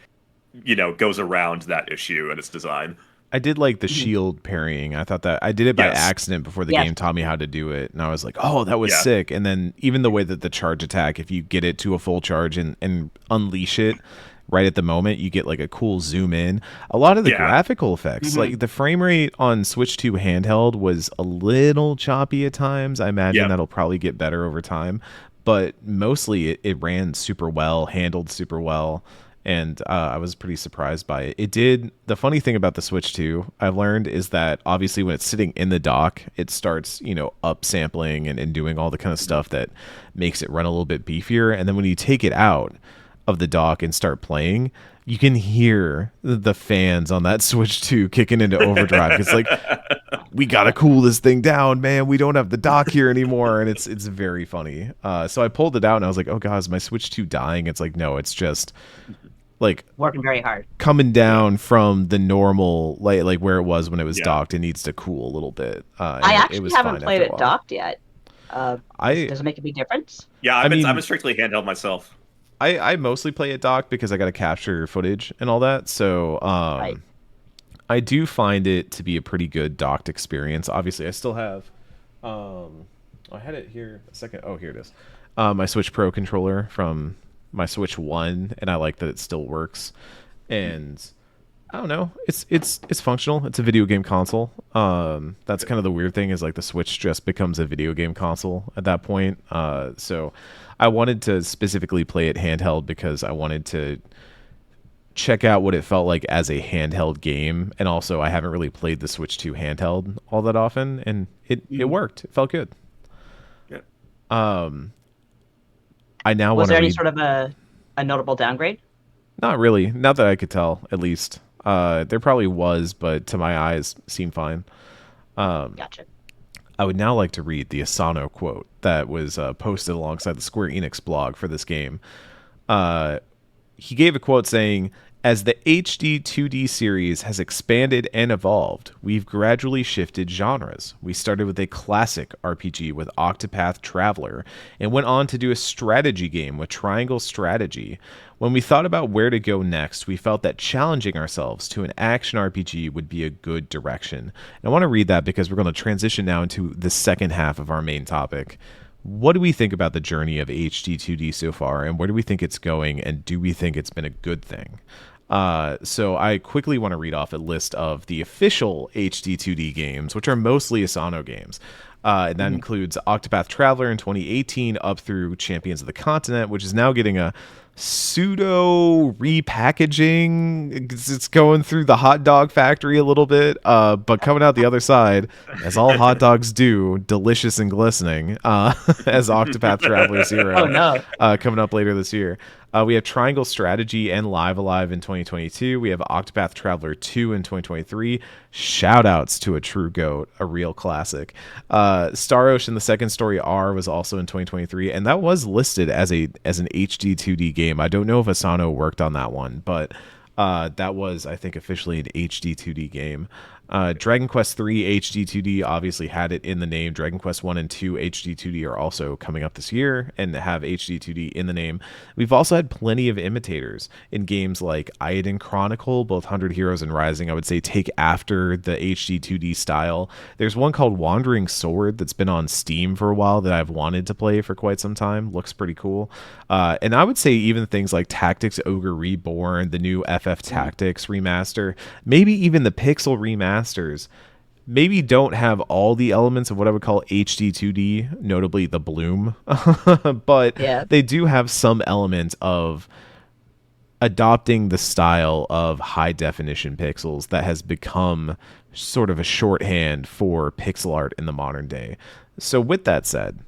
goes around that issue in its design. I did like the shield parrying. I thought that I did it by accident before the game taught me how to do it, and I was like, oh, that was sick. And then even the way that the charge attack, if you get it to a full charge and unleash it right at the moment, you get like a cool zoom in. A lot of the graphical effects, like the frame rate on Switch 2 handheld was a little choppy at times. I imagine that'll probably get better over time, but mostly it ran super well, handled super well, and I was pretty surprised by it. It did. The funny thing about the Switch 2 I've learned is that obviously when it's sitting in the dock, it starts up sampling and doing all the kind of stuff that makes it run a little bit beefier, and then when you take it out of the dock and start playing, you can hear the fans on that Switch 2 kicking into overdrive. It's like, we gotta cool this thing down, man. We don't have the dock here anymore, and it's very funny. So I pulled it out and I was like, oh god, is my Switch 2 dying? It's like, no, it's just like Working very hard. coming down from the normal like where it was when it was Yeah. docked. It needs to cool a little bit. I And it actually was haven't fine played after a it while. docked yet. I Does it make a big difference? Yeah, I I've mean, been strictly handheld myself. I mostly play it docked because I got to capture footage and all that. So Right. I do find it to be a pretty good docked experience. Obviously, I still have I had it here a second. Oh, here it is. My Switch Pro controller from my Switch 1, and I like that it still works. And I don't know. It's functional. It's a video game console. That's kind of the weird thing is like the Switch just becomes a video game console at that point. So I wanted to specifically play it handheld because I wanted to check out what it felt like as a handheld game, and also I haven't really played the Switch 2 handheld all that often, and it worked. It felt good. Yeah. I now Was want to there any read. sort of a notable downgrade? Not really, not that I could tell. At least there probably was, but to my eyes, seemed fine. Gotcha. I would now like to read the Asano quote that was posted alongside the Square Enix blog for this game. He gave a quote saying, "As the HD-2D series has expanded and evolved, we've gradually shifted genres. We started with a classic RPG with Octopath Traveler and went on to do a strategy game with Triangle Strategy. When we thought about where to go next, we felt that challenging ourselves to an action RPG would be a good direction." And I want to read that because we're going to transition now into the second half of our main topic. What do we think about the journey of HD2D so far, and where do we think it's going, and do we think it's been a good thing? So I quickly want to read off a list of the official HD2D games, which are mostly Asano games. And that includes Octopath Traveler in 2018 up through Champions of the Continent, which is now getting a pseudo repackaging. It's going through the hot dog factory a little bit, but coming out the other side, as all hot dogs do, delicious and glistening, as Octopath Traveler 0 Oh no. coming up later this year. We have Triangle Strategy and Live Alive in 2022. We have Octopath Traveler 2 in 2023. Shout outs to a true GOAT, a real classic. Star Ocean, the Second Story R was also in 2023, and that was listed as an HD 2D game. I don't know if Asano worked on that one, but that was, I think, officially an HD 2D game. Dragon Quest III HD 2D obviously had it in the name. Dragon Quest 1 and 2 HD 2D are also coming up this year and have HD 2D in the name. We've also had plenty of imitators in games like Gaiden Chronicle, both 100 Heroes and Rising, I would say take after the HD 2D style. There's one called Wandering Sword that's been on Steam for a while that I've wanted to play for quite some time. Looks pretty cool. And I would say even things like Tactics Ogre Reborn, the new FF Tactics remaster, maybe even the Pixel remasters, maybe don't have all the elements of what I would call HD 2D, notably the bloom, but Yeah. they do have some element of adopting the style of high definition pixels that has become sort of a shorthand for pixel art in the modern day. So with that said,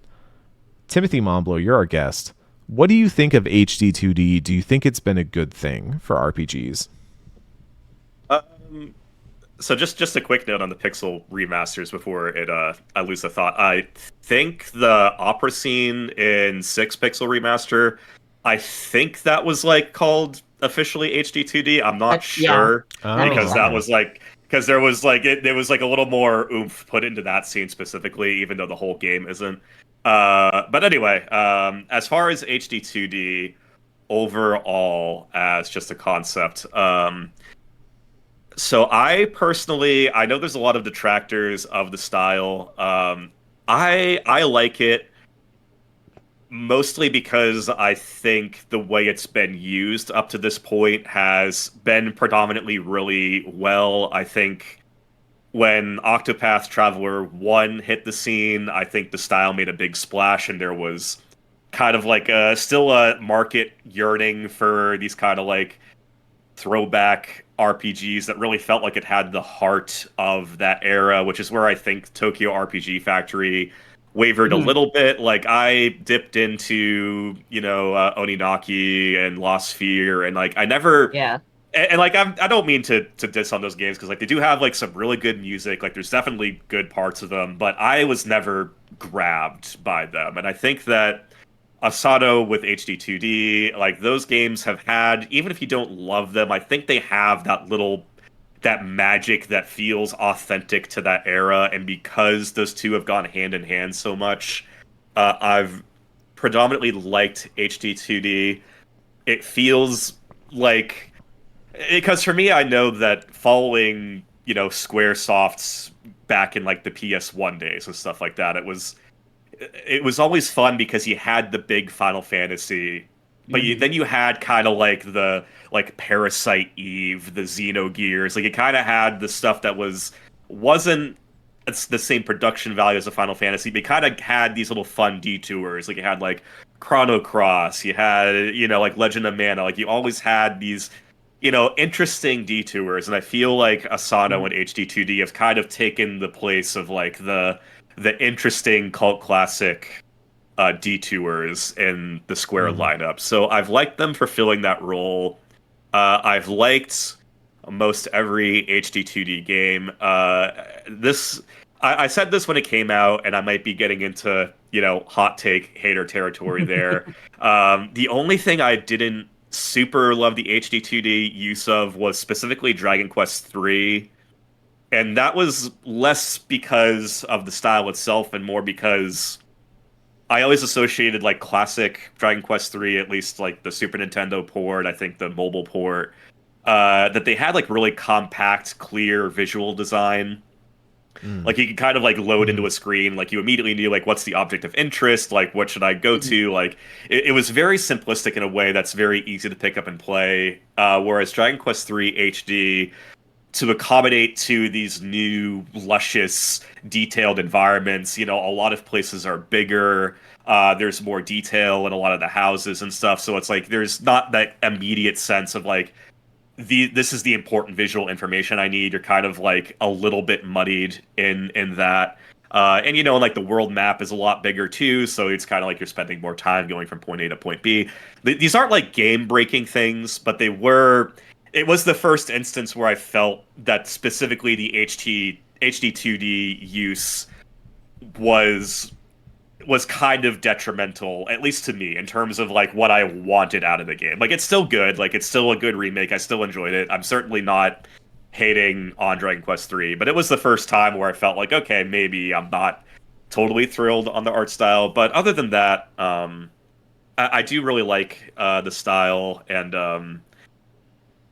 Timothy Momblo, you're our guest. What do you think of HD 2D? Do you think it's been a good thing for RPGs? So just a quick note on the Pixel remasters before I lose the thought. I think the opera scene in 6 Pixel remaster, I think that was like called officially HD 2D. I'm not sure That makes because that sense. was like because there was like there was like a little more oomph put into that scene specifically, even though the whole game isn't. But anyway, as far as HD 2D overall as just a concept, so I personally, I know there's a lot of detractors of the style. I like it mostly because I think the way it's been used up to this point has been predominantly really well. I think when Octopath Traveler 1 hit the scene, I think the style made a big splash and there was kind of like still a market yearning for these kind of like throwback RPGs that really felt like it had the heart of that era, which is where I think Tokyo RPG Factory wavered a little bit. Like I dipped into, Oninaki and Lost Sphere, and like I never, Yeah. and like I don't mean to diss on those games because like they do have like some really good music. Like there's definitely good parts of them, but I was never grabbed by them, and I think that Asado with HD-2D, like those games have had, even if you don't love them, I think they have that magic that feels authentic to that era. And because those two have gone hand in hand so much, I've predominantly liked HD-2D. It feels like, because for me, I know that following, Squaresoft's back in like the PS1 days and stuff like that, it was always fun because you had the big Final Fantasy, but then you had kind of like the like Parasite Eve, the Xenogears, like you kind of had the stuff that wasn't it's the same production value as a Final Fantasy, but you kind of had these little fun detours. Like you had like Chrono Cross, you had like Legend of Mana, like you always had these interesting detours, and I feel like Asano and HD-2D have kind of taken the place of like the interesting cult classic detours in the Square lineup. So I've liked them for filling that role. I've liked most every HD-2D game. I said this when it came out, and I might be getting into hot take hater territory there. The only thing I didn't super love the HD-2D use of was specifically Dragon Quest III. And that was less because of the style itself and more because I always associated like classic Dragon Quest III, at least like the Super Nintendo port, I think the mobile port, that they had like really compact, clear visual design. Like you could kind of like load into a screen, like you immediately knew like what's the object of interest, like what should I go to, like it was very simplistic in a way that's very easy to pick up and play. Whereas Dragon Quest III HD, to accommodate to these new luscious detailed environments, a lot of places are bigger, there's more detail in a lot of the houses and stuff, so it's like there's not that immediate sense of like this is the important visual information I need. You're kind of like a little bit muddied in that. And like the world map is a lot bigger too, so it's kind of like you're spending more time going from point A to point B. These aren't like game breaking things, but they were. It was the first instance where I felt that specifically the HD2D use was kind of detrimental, at least to me, in terms of like what I wanted out of the game. Like it's still good, like it's still a good remake. I still enjoyed it. I'm certainly not hating on Dragon Quest 3, but it was the first time where I felt like, okay, maybe I'm not totally thrilled on the art style. But other than that, I do really like the style, and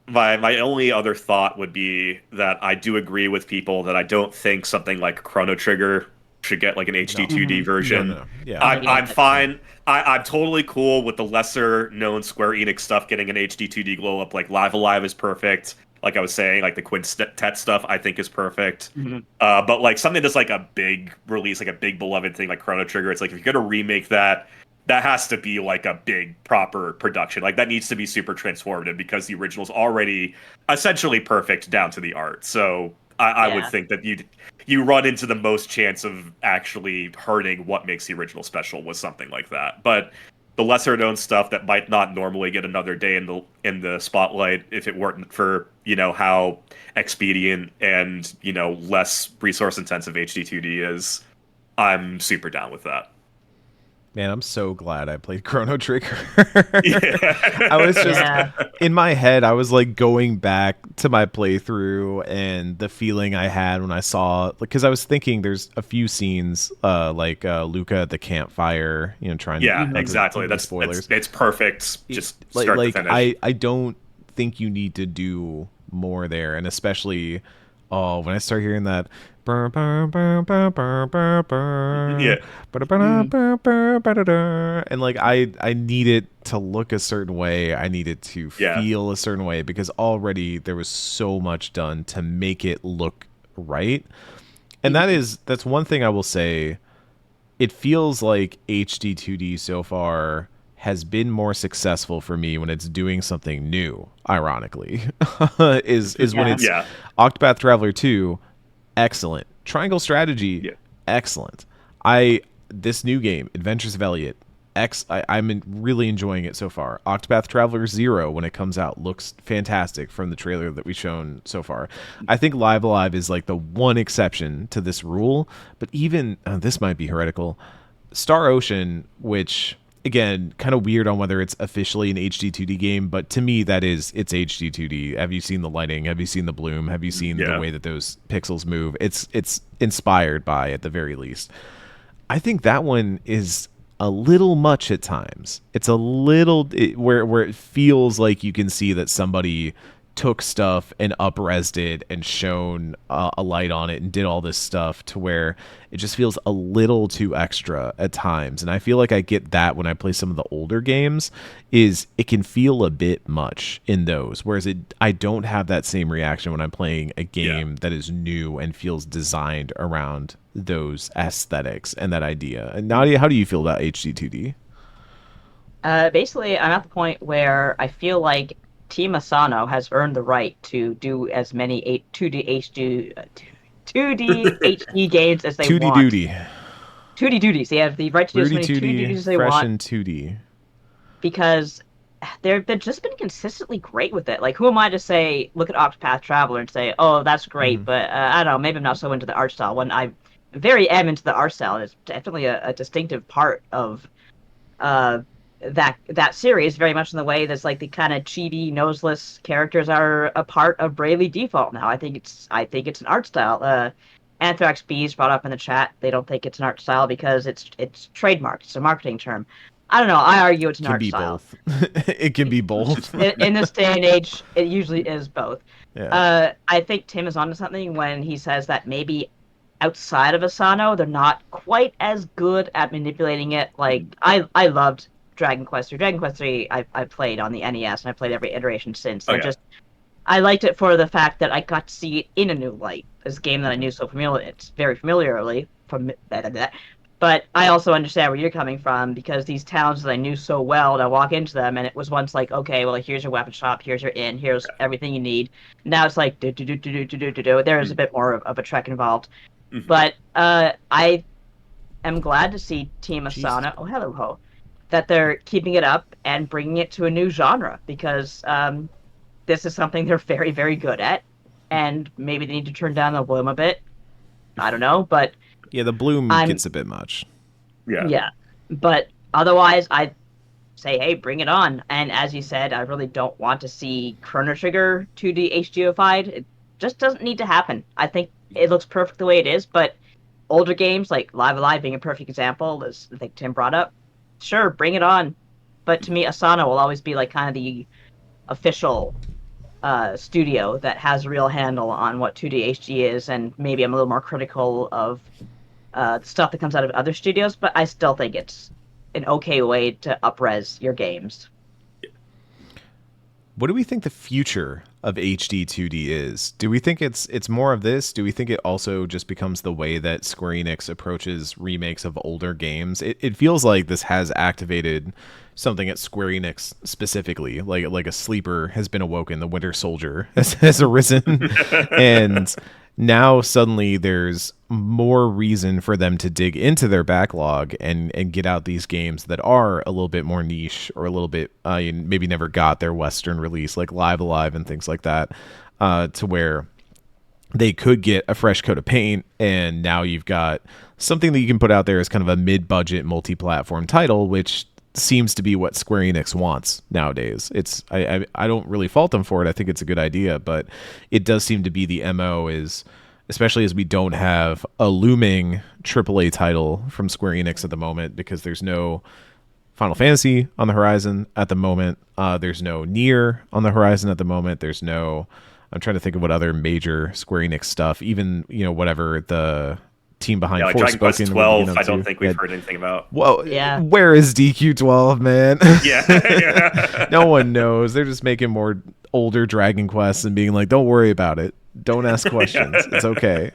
my only other thought would be that I do agree with people that I don't think something like Chrono Trigger should get like an HD2D version. No. Yeah. I'm fine. I'm totally cool with the lesser known Square Enix stuff getting an HD2D glow up. Like Live Alive is perfect. Like I was saying, like the Quintet stuff I think is perfect. But like something that's like a big release, like a big beloved thing like Chrono Trigger, it's like if you're gonna remake that, that has to be like a big proper production. Like that needs to be super transformative because the original's already essentially perfect down to the art. So I would think that you run into the most chance of actually hurting what makes the original special with something like that. But the lesser known stuff that might not normally get another day in the spotlight if it weren't for how expedient and less resource intensive HD2D is, I'm super down with that. Man, I'm so glad I played Chrono Trigger. Yeah. I was just in my head, I was like going back to my playthrough and the feeling I had when I saw, because I was thinking there's a few scenes like Luca at the campfire, trying to exactly. That's spoilers. It's perfect. Just start to finish. I don't think you need to do more there, and especially when I start hearing that and like I need it to look a certain way, I need it to feel a certain way, because already there was so much done to make it look right. And that's one thing I will say, it feels like HD2D so far has been more successful for me when it's doing something new, ironically. is when it's Octopath Traveler 2, excellent. Triangle Strategy, excellent. This new game, Adventures of Elliot, I'm really enjoying it so far. Octopath Traveler 0, when it comes out, looks fantastic from the trailer that we've shown so far. I think Live Alive is like the one exception to this rule, but even, this might be heretical, Star Ocean, which again, kind of weird on whether it's officially an HD-2D game, but to me, it's HD-2D. Have you seen the lighting? Have you seen the bloom? Have you seen the way that those pixels move? It's inspired by, at the very least. I think that one is a little much at times. It's a little where it feels like you can see that somebody took stuff and up-resed it and shone a light on it and did all this stuff to where it just feels a little too extra at times. And I feel like I get that when I play some of the older games, is it can feel a bit much in those, whereas I don't have that same reaction when I'm playing a game that is new and feels designed around those aesthetics and that idea. And Nadia, how do you feel about HD-2D? Basically, I'm at the point where I feel like Team Asano has earned the right to do as many 2D HD games as they 2D want. duty. 2D duties. They have the right to do as many 2D duties as they fresh want. and 2D. Because they've just been consistently great with it. Like, who am I to say, look at Octopath Traveler and say, oh, that's great, but I don't know, maybe I'm not so into the art style. When I very am into the art style, it's definitely a distinctive part of that series, very much in the way that's like the kind of chibi, noseless characters are a part of Bravely Default now. I think it's an art style. Anthrax Bees brought up in the chat, they don't think it's an art style because it's trademarked. It's a marketing term. I don't know. I argue it's an art style. It can be both. In this day and age, it usually is both. Yeah. I think Tim is onto something when he says that maybe outside of Asano, they're not quite as good at manipulating it. Like, I loved Dragon Quest 3. Dragon Quest 3 I played on the NES, and I played every iteration since. I liked it for the fact that I got to see it in a new light. This game that I knew so familiar, it's very familiarly from that. But I also understand where you're coming from, because these towns that I knew so well, and I walk into them, and it was once like, okay, well, here's your weapon shop, here's your inn, here's everything you need. Now it's like, there is a bit more of a trek involved. But I am glad to see Team Asana, that they're keeping it up and bringing it to a new genre, because this is something they're very, very good at, and maybe they need to turn down the bloom a bit. I don't know, but yeah, the bloom gets a bit much. Yeah, but otherwise, I say, hey, bring it on. And as you said, I really don't want to see Chrono Trigger 2D HDified. It just doesn't need to happen. I think it looks perfect the way it is, but older games like Live Alive being a perfect example, as I think Tim brought up, sure, bring it on. But to me, Asano will always be like kind of the official studio that has a real handle on what 2D HD is, and maybe I'm a little more critical of the stuff that comes out of other studios, but I still think it's an okay way to up-res your games. What do we think the future of HD 2D is? Do we think it's more of this? Do we think it also just becomes the way that Square Enix approaches remakes of older games? It feels like this has activated something at Square Enix specifically, like a sleeper has been awoken, the Winter Soldier has arisen, and now suddenly there's more reason for them to dig into their backlog and get out these games that are a little bit more niche, or a little bit maybe never got their Western release, like Live Alive and things like that, to where they could get a fresh coat of paint, and now you've got something that you can put out there as kind of a mid-budget multi-platform title, which seems to be what Square Enix wants nowadays. I don't really fault them for it. I think it's a good idea, but it does seem to be the MO, is especially as we don't have a looming AAA title from Square Enix at the moment, because there's no Final Fantasy on the horizon at the moment. There's no Nier on the horizon at the moment. There's no, I'm trying to think of what other major Square Enix stuff, even, whatever the team behind like Forspoken. Dragon Quest 12, I don't think we've heard anything about. Well, where is DQ12, man? Yeah. No one knows. They're just making more older Dragon Quests and being like, don't worry about it. Don't ask questions. It's okay.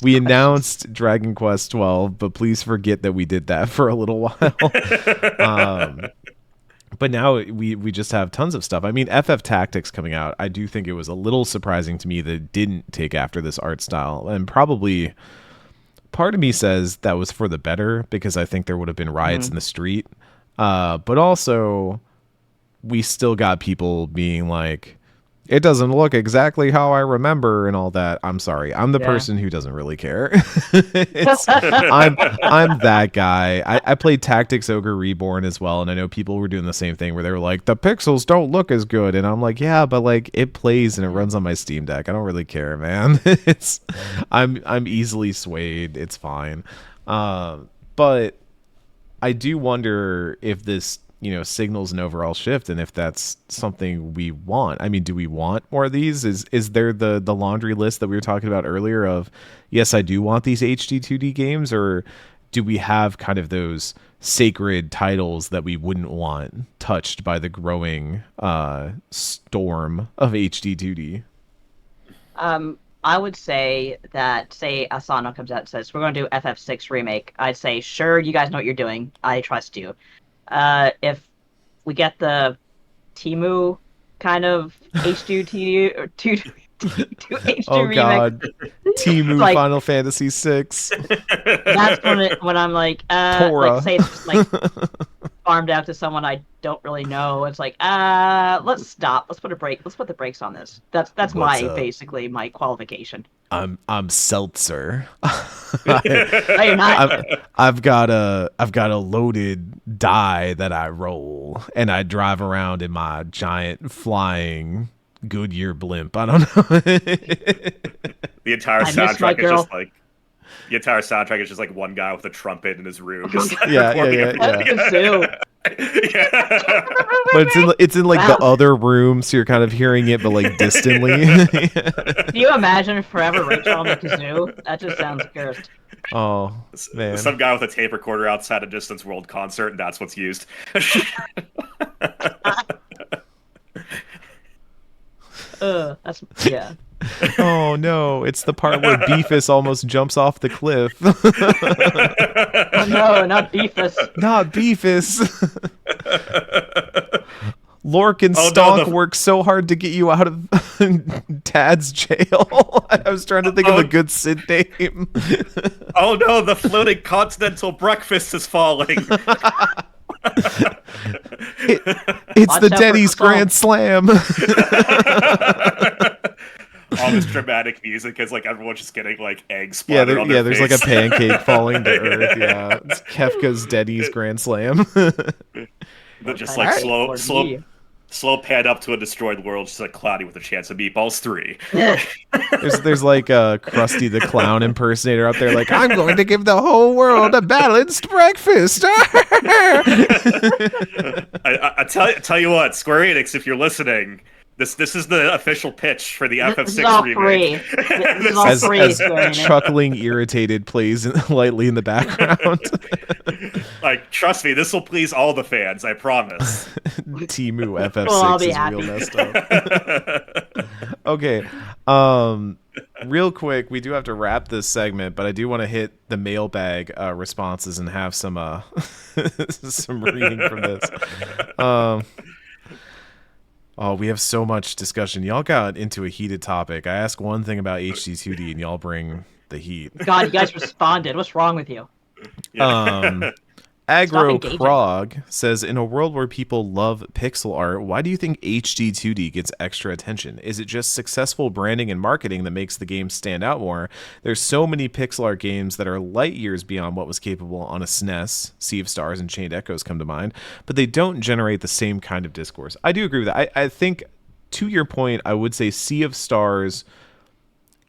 We announced Dragon Quest 12, but please forget that we did that for a little while. But now we just have tons of stuff. I mean, FF Tactics coming out, I do think it was a little surprising to me that it didn't take after this art style, and probably part of me says that was for the better, because I think there would have been riots in the street. But also, we still got people being like, it doesn't look exactly how I remember and all that. I'm sorry. I'm the Yeah. person who doesn't really care. I'm that guy. I played Tactics Ogre Reborn as well, and I know people were doing the same thing where they were like, the pixels don't look as good, and I'm like, yeah, but like it plays and it runs on my Steam Deck. I don't really care, man. I'm easily swayed. It's fine. But I do wonder if this signals an overall shift, and if that's something we want. I mean, do we want more of these? Is there the laundry list that we were talking about earlier of, yes, I do want these HD-2D games, or do we have kind of those sacred titles that we wouldn't want touched by the growing storm of HD-2D? I would say that, say Asana comes out and says, we're going to do FF6 remake. I'd say, sure, you guys know what you're doing. I trust you. If we get the Timu kind of HD or 2HD Oh remake, god, Timu like, Final Fantasy VI. that's when I'm like, Tora. like say it's just like farmed out to someone I don't really know. It's like, let's stop. Let's put a break. Let's put the brakes on this. That's What's my up? basically my qualification. I'm Seltzer. No, you're not. I've got a loaded die that I roll, and I drive around in my giant flying Goodyear blimp. I don't know. The entire I miss my soundtrack is girl. just like the entire soundtrack is just like one guy with a trumpet in his room, just like Yeah, recording yeah. everything. Yeah. But it's in like the Wow. other room, so you're kind of hearing it, but like distantly. Can you imagine Forever Rachel on the kazoo? That just sounds cursed. Oh man. Some guy with a tape recorder outside a Distance World concert, and that's what's used. That's yeah. Oh no, it's the part where Beefus almost jumps off the cliff. Oh no, not Beefus. Not Beefus. Lork and Oh, no, Stonk work so hard to get you out of Tad's jail. I was trying to think of a good Sid name. Oh no, the floating continental breakfast is falling. It's Watch the out for Denny's Croissant. Grand Slam. All this dramatic music is like everyone's just getting like eggs Yeah, splattered on their there's like a face. pancake falling to earth. Yeah, it's Kefka's Denny's Grand Slam. But just Alright, like for me. slow pan up to a destroyed world, just like Cloudy with a Chance of Meatballs 3. There's like a Krusty the Clown impersonator out there, like, I'm going to give the whole world a balanced breakfast. I tell you what, Square Enix, if you're listening, this is the official pitch for the This is all FF6 free. remake. This is all as free. as Square Enix. chuckling irritated plays lightly in the background. Like, trust me, this will please all the fans, I promise. Timu FF6 Well, I'll be is happy. real messed up. Okay. Real quick, we do have to wrap this segment, but I do want to hit the mailbag responses and have some some reading from this. Oh, we have so much discussion. Y'all got into a heated topic. I ask one thing about HD-2D, and y'all bring the heat. God, you guys responded. What's wrong with you? Aggro engaging. Krog says, in a world where people love pixel art, why do you think HD-2D gets extra attention? Is it just successful branding and marketing that makes the game stand out more? There's so many pixel art games that are light years beyond what was capable on a SNES. Sea of Stars and Chained Echoes come to mind, but they don't generate the same kind of discourse. I do agree with that. I think, to your point, I would say Sea of Stars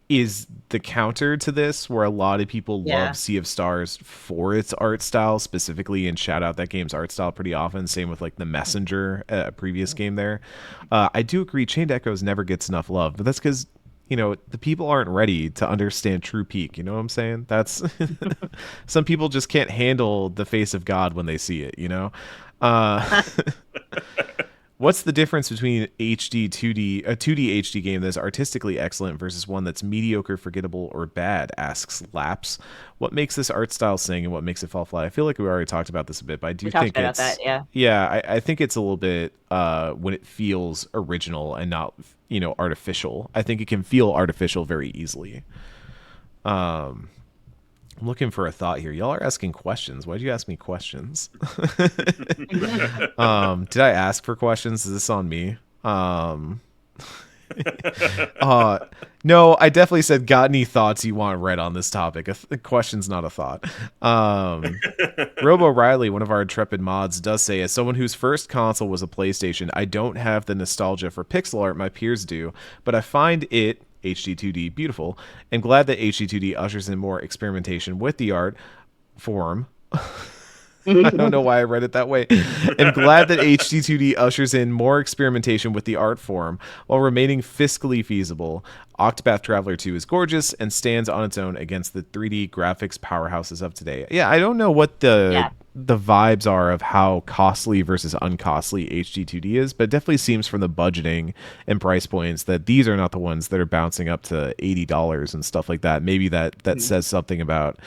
is the counter to this, where a lot of people love Sea of Stars for its art style specifically, and shout out that game's art style pretty often. Same with like The Messenger, a previous game there. I do agree Chained Echoes never gets enough love, but that's because the people aren't ready to understand true peak. You know what I'm saying? That's some people just can't handle the face of God when they see it, What's the difference between HD 2D, a 2D HD game that's artistically excellent versus one that's mediocre, forgettable, or bad? Asks Laps. What makes this art style sing and what makes it fall flat? I feel like we already talked about this a bit, but I do think about it's that, yeah. Yeah, I think it's a little bit when it feels original and not artificial. I think it can feel artificial very easily. I'm looking for a thought here. Y'all are asking questions. Why'd you ask me questions? Did I ask for questions? Is this on me? No, I definitely said, got any thoughts you want read on this topic? A question's not a thought. Robo Riley, one of our intrepid mods, does say, as someone whose first console was a PlayStation, I don't have the nostalgia for pixel art my peers do, but I find it, HD-2D, beautiful, and glad that HD-2D ushers in more experimentation with the art form. I don't know why I read it that way. I'm glad that HD2D ushers in more experimentation with the art form while remaining fiscally feasible. Octopath Traveler 2 is gorgeous and stands on its own against the 3D graphics powerhouses of today. Yeah, I don't know what the vibes are of how costly versus uncostly HD2D is, but it definitely seems from the budgeting and price points that these are not the ones that are bouncing up to $80 and stuff like that. Maybe that says something about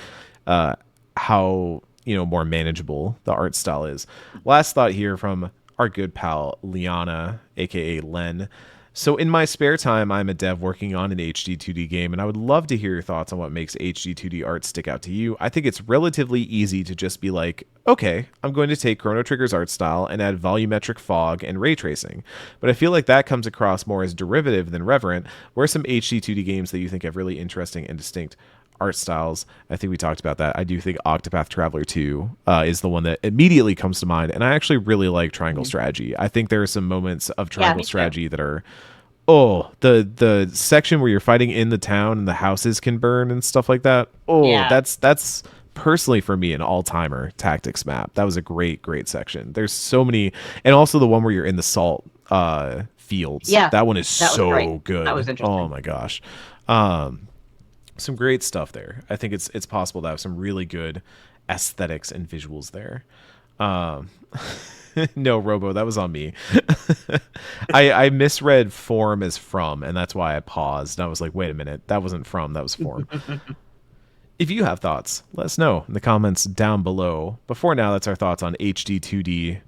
how more manageable the art style is. Last thought here from our good pal Liana, aka Len. So in my spare time, I'm a dev working on an HD2D game, and I would love to hear your thoughts on what makes HD2D art stick out to you. I think it's relatively easy to just be like, okay, I'm going to take Chrono Trigger's art style and add volumetric fog and ray tracing. But I feel like that comes across more as derivative than reverent. Where are some HD2D games that you think have really interesting and distinct art styles? I think we talked about that. I do think Octopath Traveler 2 is the one that immediately comes to mind, and I actually really like Triangle Strategy. I think there are some moments of Triangle Strategy that are the section where you're fighting in the town and the houses can burn and stuff like that. That's personally for me an all-timer tactics map. That was a great section. There's so many, and also the one where you're in the salt fields. That one is so good. That was interesting. Oh my gosh. Some great stuff there. I think it's possible to have some really good aesthetics and visuals there. No, Robo, that was on me. I misread form as from, and that's why I paused. And I was like, wait a minute, that wasn't from, that was form. If you have thoughts, let us know in the comments down below. But for now, that's our thoughts on HD2D.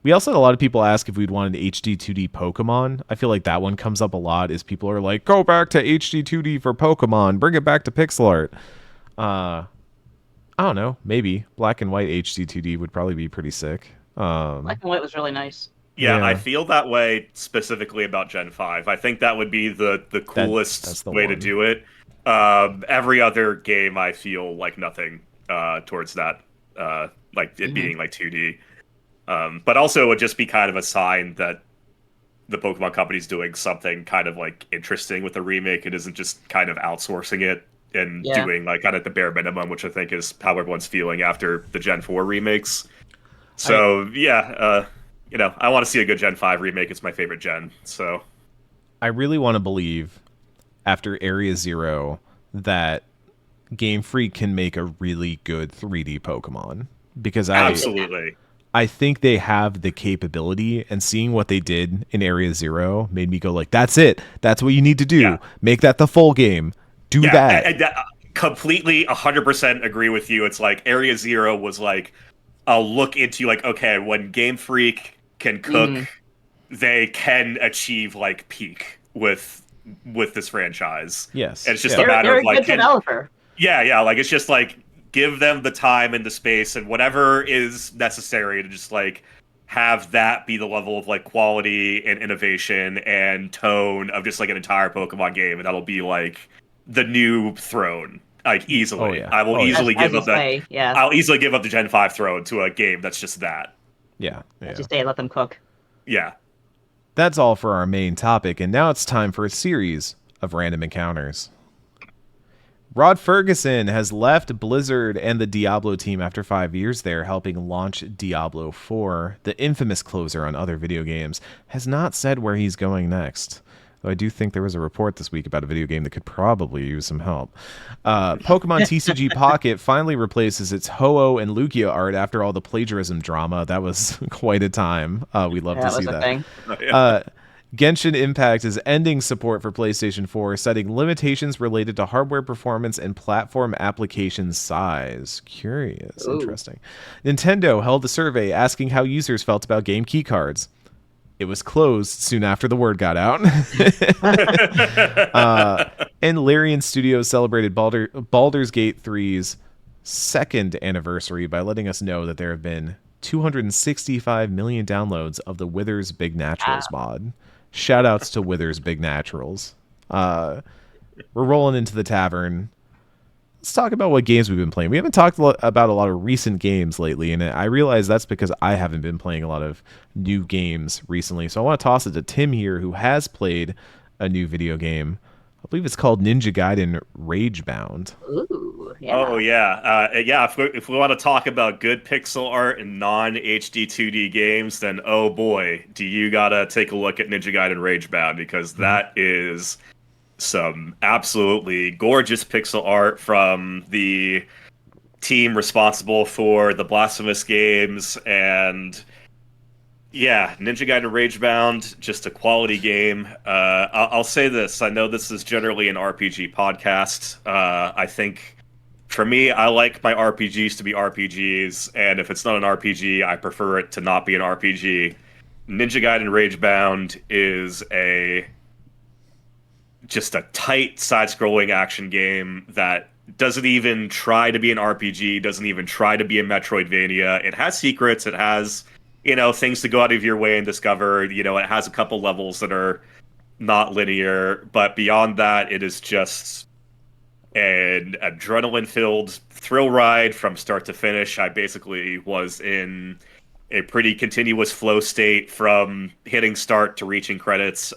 We also had a lot of people ask if we'd want an HD2D Pokemon. I feel like that one comes up a lot, is people are like, go back to HD2D for Pokemon, bring it back to pixel art. I don't know, maybe black and white HD2D would probably be pretty sick. Black and white was really nice. Yeah, I feel that way specifically about Gen 5. I think that would be the coolest that's the way to do it. Every other game, I feel like nothing towards that, like it being like 2D. But also it would just be kind of a sign that the Pokemon company's doing something kind of like interesting with the remake. It isn't just kind of outsourcing it and doing like kind of the bare minimum, which I think is how everyone's feeling after the Gen 4 remakes. So I want to see a good Gen 5 remake. It's my favorite gen. So I really want to believe after Area Zero that Game Freak can make a really good 3D Pokemon, because absolutely. I think they have the capability, and seeing what they did in Area Zero made me go like, that's it. That's what you need to do. Yeah. Make that the full game. Do that. I completely 100% agree with you. It's like Area Zero was like a look into like, okay, when Game Freak can cook, they can achieve like peak with this franchise. Yes. And it's just a matter of like, they're a good developer. Yeah. Like it's just like, give them the time and the space and whatever is necessary to just like have that be the level of like quality and innovation and tone of just like an entire Pokemon game, and that'll be like the new throne, like easily. I will easily give up that. Yeah, I'll easily give up the Gen 5 throne to a game that's just that. Yeah. Just let them cook. Yeah. That's all for our main topic, and now it's time for a series of random encounters. Rod Ferguson has left Blizzard and the Diablo team after 5 years there, helping launch Diablo 4. The infamous closer on other video games has not said where he's going next. Though I do think there was a report this week about a video game that could probably use some help. Pokemon TCG Pocket finally replaces its Ho-Oh and Lugia art after all the plagiarism drama. That was quite a time. We'd love to see that. Genshin Impact is ending support for PlayStation 4, citing limitations related to hardware performance and platform application size. Curious. Ooh. Interesting. Nintendo held a survey asking how users felt about game keycards. It was closed soon after the word got out. And Larian Studios celebrated Baldur's Gate 3's second anniversary by letting us know that there have been 265 million downloads of the Withers Big Naturals mod. Shout outs to Withers Big Naturals. We're rolling into the tavern. Let's talk about what games we've been playing. We haven't talked about a lot of recent games lately, and I realize that's because I haven't been playing a lot of new games recently. So I want to toss it to Tim here, who has played a new video game. I believe it's called Ninja Gaiden Ragebound. Ooh, yeah. Oh yeah. If we want to talk about good pixel art and non HD-2D games, then oh boy, do you gotta take a look at Ninja Gaiden Ragebound, because that is some absolutely gorgeous pixel art from the team responsible for the Blasphemous games. And yeah, Ninja Gaiden Ragebound, just a quality game. I'll say this: I know this is generally an RPG podcast. I think for me, I like my RPGs to be RPGs, and if it's not an RPG, I prefer it to not be an RPG. Ninja Gaiden Ragebound is just a tight side-scrolling action game that doesn't even try to be an RPG, doesn't even try to be a Metroidvania. It has secrets, it has, things to go out of your way and discover. It has a couple levels that are not linear, but beyond that, it is just an adrenaline-filled thrill ride from start to finish. I basically was in a pretty continuous flow state from hitting start to reaching credits.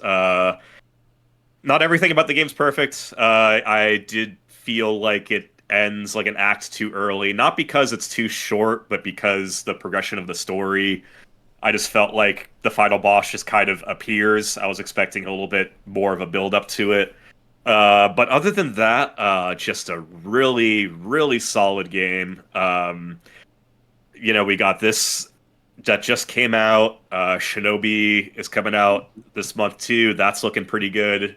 Not everything about the game's perfect. I did feel like it ends like an act too early, not because it's too short, but because the progression of the story, I just felt like the final boss just kind of appears. I was expecting a little bit more of a build up to it. But other than that, just a really, really solid game. We got this that just came out. Shinobi is coming out this month too. That's looking pretty good.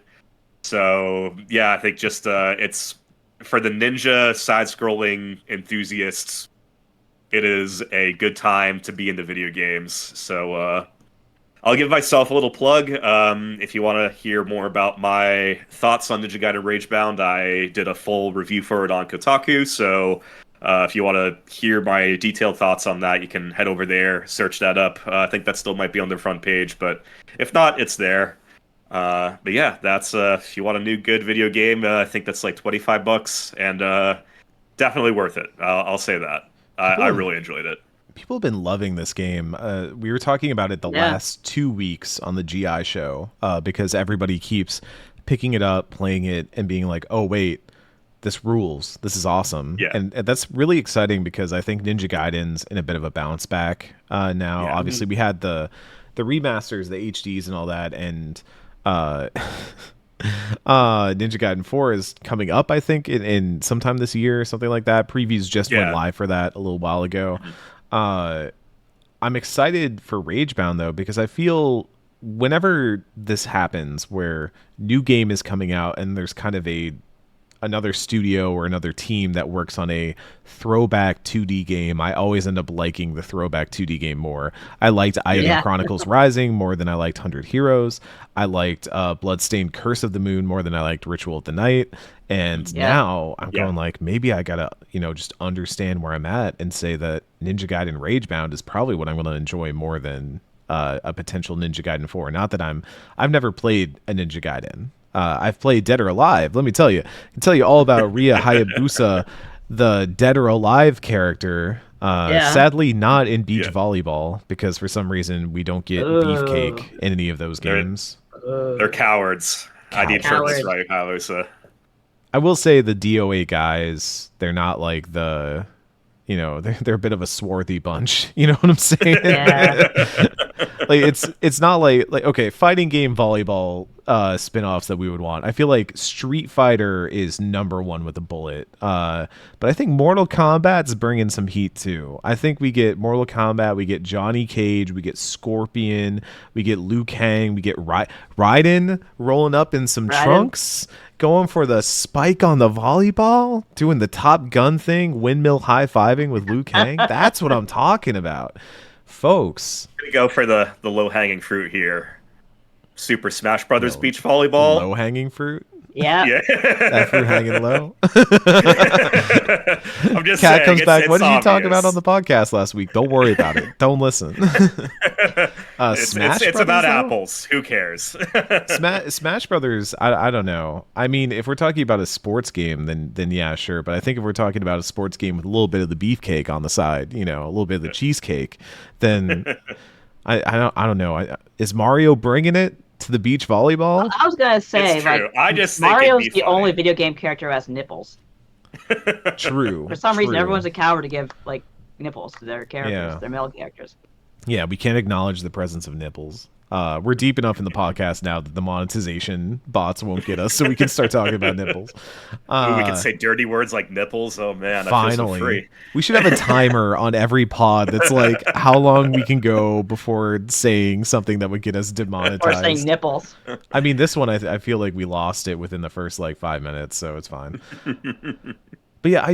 So yeah, I think just it's for the ninja side-scrolling enthusiasts. It is a good time to be into video games. So I'll give myself a little plug. If you want to hear more about my thoughts on Ninja Gaiden Ragebound, I did a full review for it on Kotaku. So if you want to hear my detailed thoughts on that, you can head over there, search that up. I think that still might be on their front page, but if not, it's there. But yeah, that's if you want a new good video game, I think that's like $25, and definitely worth it. I'll say that. I really enjoyed it. People have been loving this game. We were talking about it the last 2 weeks on the GI show because everybody keeps picking it up, playing it, and being like, "Oh wait, this rules. This is awesome." Yeah. And that's really exciting because I think Ninja Gaiden's in a bit of a bounce back now. Yeah. Obviously, we had the remasters, the HDs, and all that, and Ninja Gaiden 4 is coming up, I think, in sometime this year or something like that. Previews just went live for that a little while ago. I'm excited for Ragebound, though, because I feel whenever this happens, where new game is coming out and there's kind of another studio or another team that works on a throwback 2D game, I always end up liking the throwback 2D game more. I liked Item Chronicles Rising more than I liked 100 Heroes. I liked Bloodstained Curse of the Moon more than I liked Ritual of the Night. And now I'm going like, maybe I gotta, just understand where I'm at and say that Ninja Gaiden Ragebound is probably what I'm going to enjoy more than a potential Ninja Gaiden 4. Not that I've never played a Ninja Gaiden. I've played Dead or Alive. Let me tell you. I can tell you all about Ria Hayabusa, the Dead or Alive character. Sadly, not in Beach Volleyball, because for some reason we don't get Beefcake in any of those games. They're cowards. I need Purpose Ria Hayabusa. I will say the DOA guys, they're not like the... they're a bit of a swarthy bunch. You know what I'm saying? Yeah. Like it's not like okay, fighting game volleyball spin-offs that we would want. I feel like Street Fighter is number one with a bullet. But I think Mortal Kombat's bringing some heat too. I think we get Mortal Kombat, we get Johnny Cage, we get Scorpion, we get Liu Kang, we get Raiden rolling up in some trunks, going for the spike on the volleyball, doing the Top Gun thing, windmill high-fiving with Liu Kang. That's what I'm talking about, folks. I'm gonna go for the low-hanging fruit here. Super Smash Brothers Beach Volleyball. Low-hanging fruit? Yeah. That fruit hanging low. I'm just Cat saying, comes back. What did you talk obvious. about on the podcast last week? Don't worry about it. Don't listen. Smash about Brothers, though? apples. Who cares? Smash Brothers, I don't know. I mean, if we're talking about a sports game, then yeah, sure. But I think if we're talking about a sports game with a little bit of the beefcake on the side, a little bit of the cheesecake, then I don't know. Is Mario bringing it to the beach volleyball? I was gonna say, It's like, true. I just think it'd Mario's be the funny. only video game character who has nipples. True. For some reason, true. everyone's a coward to give like nipples to their characters, Yeah. their male characters. Yeah, we can't acknowledge the presence of nipples. We're deep enough in the podcast now that the monetization bots won't get us, so we can start talking about nipples. Ooh, we can say dirty words like nipples. Oh man, I feel so Finally, free. we should have a timer on every pod that's like how long we can go before saying something that would get us Or demonetized. saying nipples. I mean, this one I feel like we lost it within the first like 5 minutes, so it's fine. But yeah,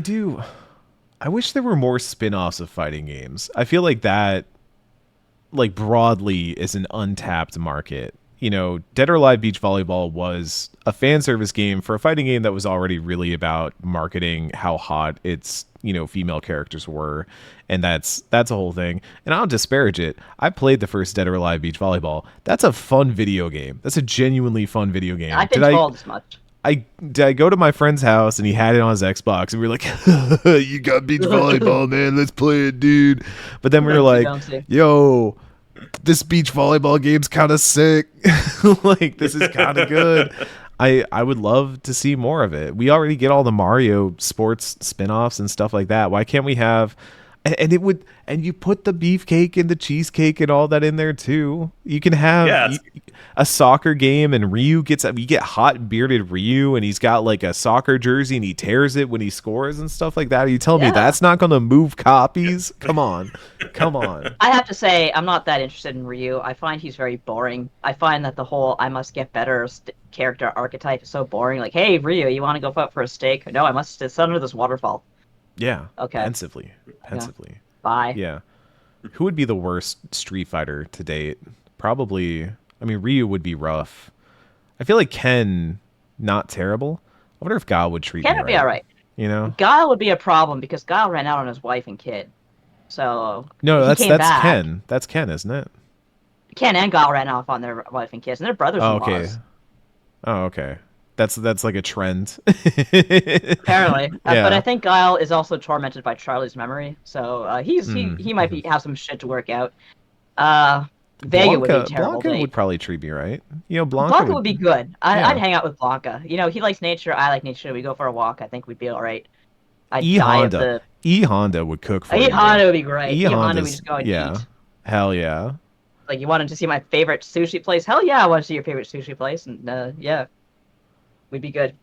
I wish there were more spin-offs of fighting games. I feel like that, like, broadly is an untapped market. Dead or Alive Beach Volleyball was a fan service game for a fighting game that was already really about marketing how hot its, female characters were. And that's a whole thing. And I don't disparage it. I played the first Dead or Alive Beach Volleyball. That's a fun video game. That's a genuinely fun video game. I've been told as much. Did I go to my friend's house and he had it on his Xbox and we were like, you got beach volleyball, man. Let's play it, dude. But then we were like, yo, this beach volleyball game's kind of sick. Like, this is kind of good. I would love to see more of it. We already get all the Mario sports spin-offs and stuff like that. Why can't we have... And you put the beefcake and the cheesecake and all that in there too. You can have a soccer game and you get hot bearded Ryu and he's got like a soccer jersey and he tears it when he scores and stuff like that. Are you telling me that's not going to move copies? Come on. I have to say, I'm not that interested in Ryu. I find he's very boring. I find that the whole I must get better character archetype is so boring. Like, hey, Ryu, you want to go out for a steak? No, I must sit under this waterfall. Yeah. Okay. Pensively. Yeah. Bye. Yeah. Who would be the worst Street Fighter to date? Probably. I mean, Ryu would be rough. I feel like Ken, not terrible. I wonder if Guile would treat Ken me would be all right. Guile would be a problem because Guile ran out on his wife and kid. So no, that's back. Ken. That's Ken, isn't it? Ken and Guile ran off on their wife and kids, and they're brothers-in-laws. Oh, okay. That's like a trend. Apparently. Yeah. But I think Guile is also tormented by Charlie's memory, so he might have some shit to work out. Vega would be terrible. Blanca would probably treat me right. Blanca would be good. I'd hang out with Blanca. He likes nature. I like nature. We go for a walk. I think we'd be all right. E Honda would cook for you. E Honda would be great. E Honda would just go and eat. Hell yeah. Like, you wanted to see my favorite sushi place? Hell yeah, I want to see your favorite sushi place. And yeah, we'd be good.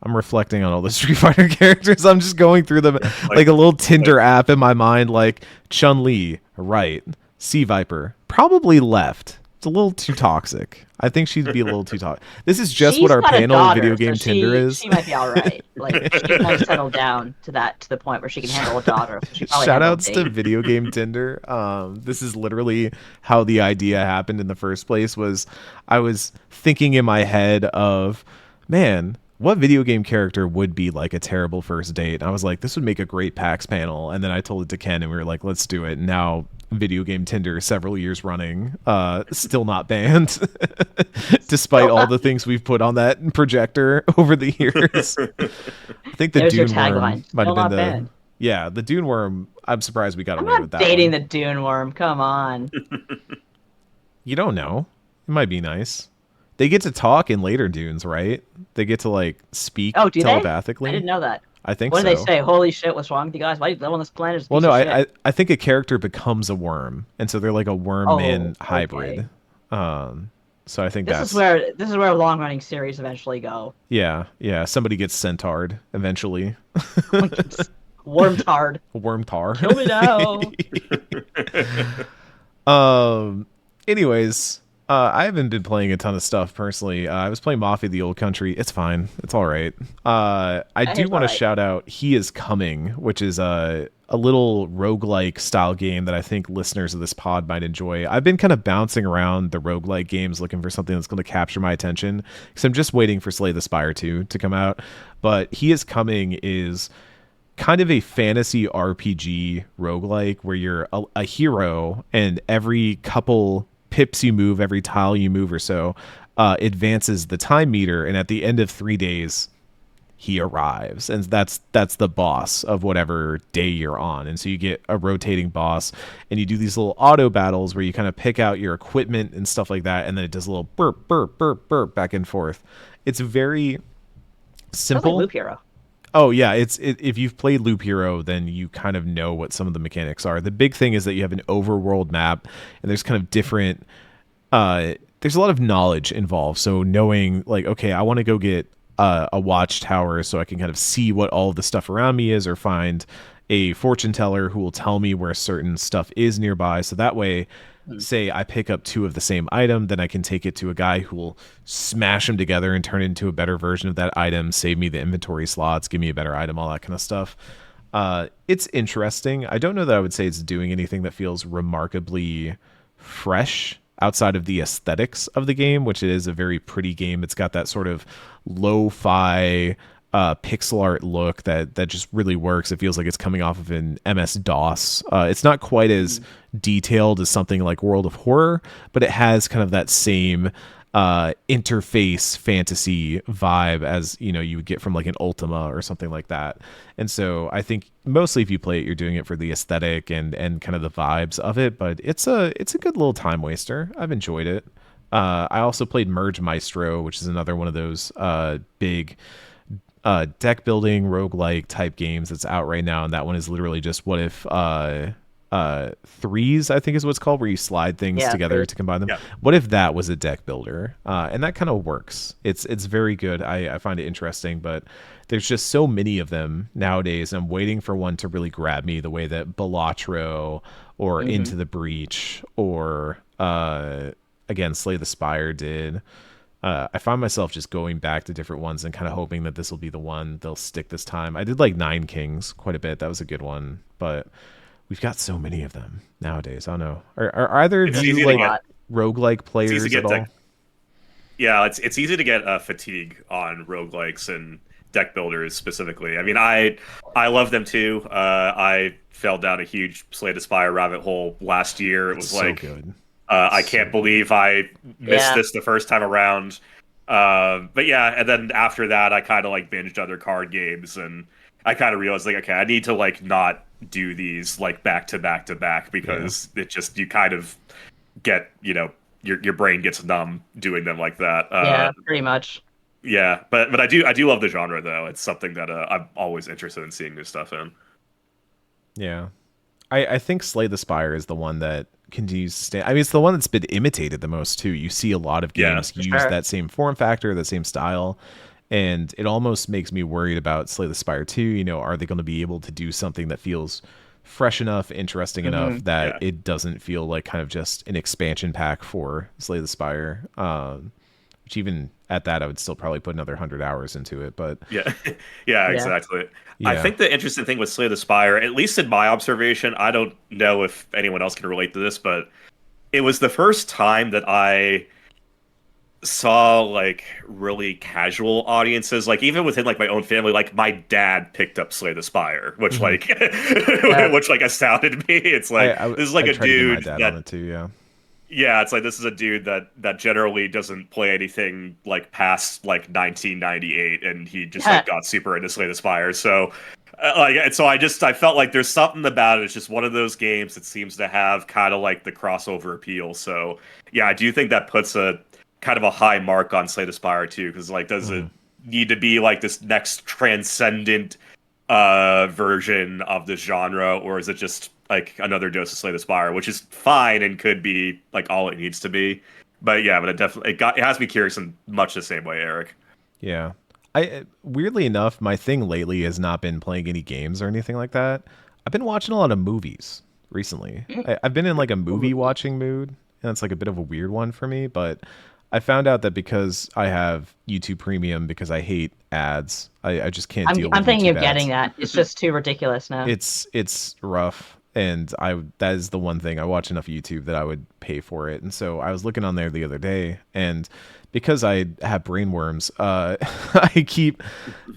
I'm reflecting on all the Street Fighter characters. I'm just going through them like a little Tinder app in my mind. Like Chun-Li, right. Sea Viper, probably left. It's a little too toxic. I think she'd be a little too toxic. This is just what our panel of video game Tinder is. She might be all right. Like, she might settle down to the point where she can handle a daughter. So shout outs to video game Tinder. This is literally how the idea happened in the first place. Was I was thinking in my head of, man, what video game character would be like a terrible first date? And I was like, this would make a great PAX panel. And then I told it to Ken and we were like, let's do it. And now video game Tinder, several years running, still not banned, despite all the things we've put on that projector over the years. I think the Dune Worm might have been the Dune Worm. I'm surprised we got away with that. I'm not dating the Dune Worm. Come on. You don't know. It might be nice. They get to talk in later Dunes, right? They get to like speak telepathically. I didn't know that. I think so. What do they say? Holy shit, what's wrong with you guys? Why do you live on this planet? Well, no, I think a character becomes a worm, and so they're like a worm-man hybrid. So I think this is where long-running series eventually go. Yeah. Somebody gets centaured eventually. Wormtard. Wormtar. Kill me now. Anyways, I haven't been playing a ton of stuff personally. I was playing Mafia: The Old Country. It's fine. It's all right. I do want to shout out He Is Coming, which is a little roguelike style game that I think listeners of this pod might enjoy. I've been kind of bouncing around the roguelike games looking for something that's going to capture my attention because I'm just waiting for Slay the Spire 2 to come out. But He Is Coming is kind of a fantasy RPG roguelike where you're a hero, and every couple pips you move, every tile you move or so, advances the time meter, and at the end of 3 days, he arrives, and that's the boss of whatever day you're on. And so you get a rotating boss, and you do these little auto battles where you kind of pick out your equipment and stuff like that, and then it does a little burp burp burp burp back and forth. It's very Sounds like simple. Loop Hero. Oh yeah, if you've played Loop Hero, then you kind of know what some of the mechanics are. The big thing is that you have an overworld map, and there's kind of different. There's a lot of knowledge involved. So knowing like, okay, I want to go get a watchtower so I can kind of see what all of the stuff around me is, or find a fortune teller who will tell me where certain stuff is nearby. So that way, say I pick up 2 of the same item, then I can take it to a guy who will smash them together and turn it into a better version of that item, save me the inventory slots, give me a better item, all that kind of stuff. It's interesting. I don't know that I would say it's doing anything that feels remarkably fresh outside of the aesthetics of the game, which it is a very pretty game. It's got that sort of lo-fi pixel art look that just really works. It feels like it's coming off of an MS-DOS. It's not quite as detailed as something like World of Horror, but it has kind of that same interface fantasy vibe as you would get from like an Ultima or something like that. And so I think mostly if you play it, you're doing it for the aesthetic and kind of the vibes of it. But it's a good little time waster. I've enjoyed it. I also played Merge Maestro, which is another one of those big deck building roguelike type games that's out right now, and that one is literally just what if threes, I think is what it's called, where you slide things together to combine them. Yeah. What if that was a deck builder? And that kind of works. It's very good. I find it interesting, but there's just so many of them nowadays. I'm waiting for one to really grab me the way that Balatro or Into the Breach or again Slay the Spire did. I find myself just going back to different ones and kind of hoping that this will be the one they'll stick this time. I did like Nine Kings quite a bit. That was a good one, but we've got so many of them nowadays. I don't know. Are either of you like roguelike players at all? Yeah, it's easy to get fatigue on roguelikes and deck builders specifically. I mean, I love them too. I fell down a huge Slay the Spire rabbit hole last year. It was so good. I can't believe I missed this the first time around. But yeah, and then after that, I kind of like binged other card games, and I kind of realized like, okay, I need to like not do these like back to back to back because it just you kind of get your brain gets numb doing them like that. Yeah, pretty much. Yeah, but I do love the genre though. It's something that I'm always interested in seeing new stuff in. Yeah, I think Slay the Spire is the one that continues to stay. I mean, it's the one that's been imitated the most too. You see a lot of games use that same form factor, that same style, and it almost makes me worried about Slay the Spire 2. Are they going to be able to do something that feels fresh enough, interesting enough that it doesn't feel like kind of just an expansion pack for Slay the Spire? Which even at that, I would still probably put another 100 hours into it. But yeah, exactly. Yeah. I think the interesting thing with Slay the Spire, at least in my observation, I don't know if anyone else can relate to this, but it was the first time that I saw like really casual audiences, like even within like my own family, like my dad picked up Slay the Spire, which like which like astounded me. It's like this is like a dude that on it too, yeah, it's like this is a dude that generally doesn't play anything like past like 1998, and he just like got super into Slay the Spire. So I felt like there's something about it. It's just one of those games that seems to have kind of like the crossover appeal. So yeah, I do think that puts a kind of a high mark on Slay the Spire too, because like does it need to be like this next transcendent version of this genre, or is it just like another dose of Slay the Spire, which is fine and could be like all it needs to be? But yeah, but it has me curious in much the same way, Eric. Yeah, I weirdly enough, my thing lately has not been playing any games or anything like that. I've been watching a lot of movies recently. I've been in like a movie watching mood, and it's like a bit of a weird one for me, but I found out that because I have YouTube Premium, because I hate ads, I just can't deal with I'm thinking YouTube of getting ads. that. It's just too ridiculous now. It's rough. and that is the one thing I watch enough YouTube that I would pay for it. And so I was looking on there the other day, and because I have brain worms, I keep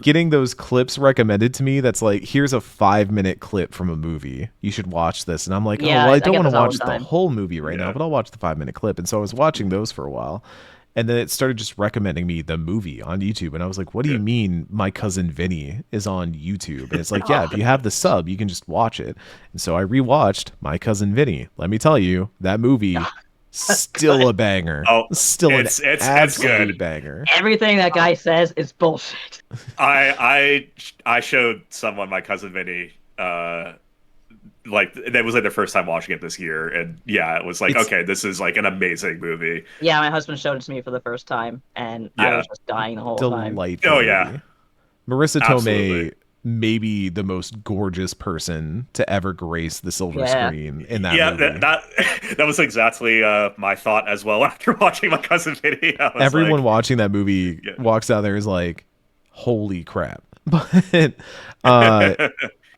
getting those clips recommended to me. That's like, here's a 5-minute clip from a movie. You should watch this. And I'm like, oh, Yeah, well, I I don't get want to those all watch the the time. whole movie right now, but I'll watch the 5-minute clip. And so I was watching those for a while. And then it started just recommending me the movie on YouTube. And I was like, what do you mean My Cousin Vinny is on YouTube? And it's like, yeah, if you have the sub, you can just watch it. And so I rewatched My Cousin Vinny. Let me tell you, that movie, still a banger. Oh, Still an it's absolute good. banger. Everything that guy says is bullshit. I showed someone My Cousin Vinny, like that was like their first time watching it this year, and yeah, it was like, okay, this is like an amazing movie. Yeah, my husband showed it to me for the first time, and I was just dying the whole time. Delightful Oh yeah, movie. Marissa absolutely. Tomei, maybe the most gorgeous person to ever grace the silver screen in that movie. That was exactly my thought as well after watching My Cousin Vinny. Everyone watching that movie walks out there is like, holy crap. But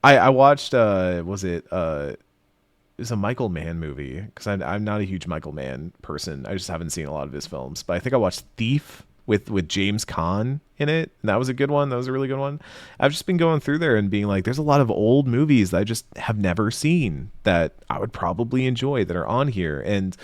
I watched was it was a Michael Mann movie, because I'm not a huge Michael Mann person. I just haven't seen a lot of his films, but I think I watched Thief with James Caan in it, and that was a good one. That was a really good one. I've just been going through there and being like, there's a lot of old movies that I just have never seen that I would probably enjoy that are on here. And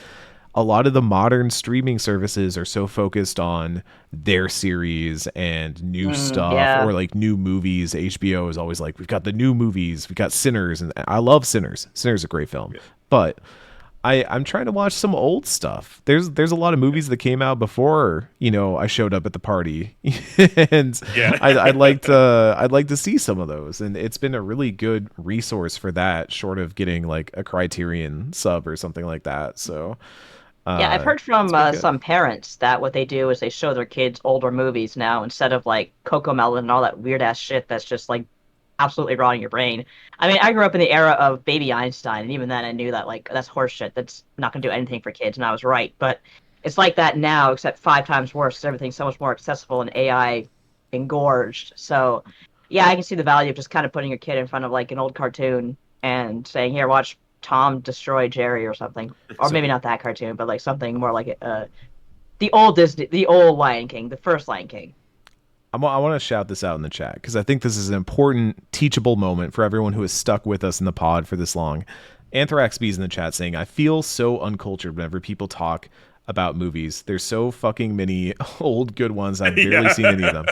a lot of the modern streaming services are so focused on their series and new stuff, or like new movies. HBO is always like, we've got the new movies, we've got Sinners, and I love Sinners. Sinners is a great film, but I'm trying to watch some old stuff. There's a lot of movies that came out before, I showed up at the party, and I'd like to see some of those, and it's been a really good resource for that, short of getting like a Criterion sub or something like that. So. Yeah, I've heard from some parents that what they do is they show their kids older movies now instead of like Cocomelon and all that weird ass shit that's just like absolutely rotting your brain. I mean, I grew up in the era of Baby Einstein, and even then I knew that like that's horseshit. That's not gonna do anything for kids, and I was right. But it's like that now, except 5 times worse, because everything's so much more accessible and AI engorged. So yeah, I can see the value of just kind of putting your kid in front of like an old cartoon and saying, "Here, watch Tom destroy Jerry" or something, or maybe not that cartoon, but like something more like the old Disney, the old Lion King, the first Lion King. I want to shout this out in the chat, because I think this is an important teachable moment for everyone who has stuck with us in the pod for this long. Anthrax B's in the chat saying, I feel so uncultured whenever people talk about movies. There's so fucking many old good ones. I've barely seen any of them.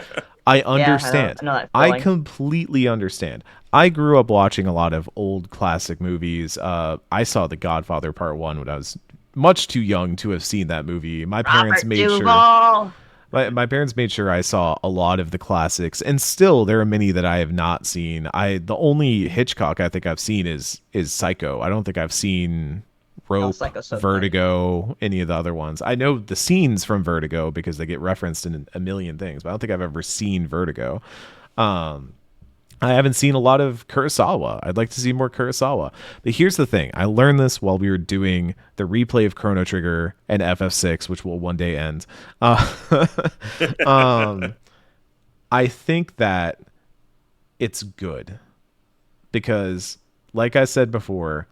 I understand. I completely understand. I grew up watching a lot of old classic movies. I saw The Godfather Part 1 when I was much too young to have seen that movie. My parents made sure. My parents made sure I saw a lot of the classics, and still there are many that I have not seen. The only Hitchcock I think I've seen is Psycho. I don't think I've seen Rope, Vertigo, any of the other ones. I know the scenes from Vertigo because they get referenced in a million things, but I don't think I've ever seen Vertigo. I haven't seen a lot of Kurosawa. I'd like to see more Kurosawa. But here's the thing. I learned this while we were doing the replay of Chrono Trigger and FF6, which will one day end. I think that it's good because, like I said before,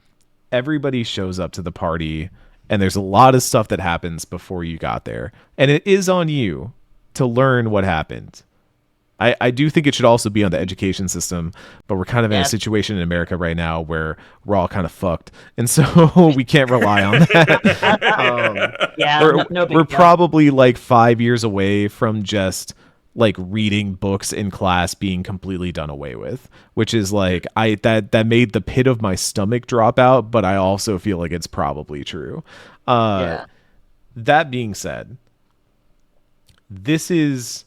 everybody shows up to the party and there's a lot of stuff that happens before you got there. And it is on you to learn what happened. I do think it should also be on the education system, but we're kind of in a situation in America right now where we're all kind of fucked. And so we can't rely on that. We're probably like 5 years away from just like reading books in class being completely done away with, which is like, that made the pit of my stomach drop out, but I also feel like it's probably true. That being said, this is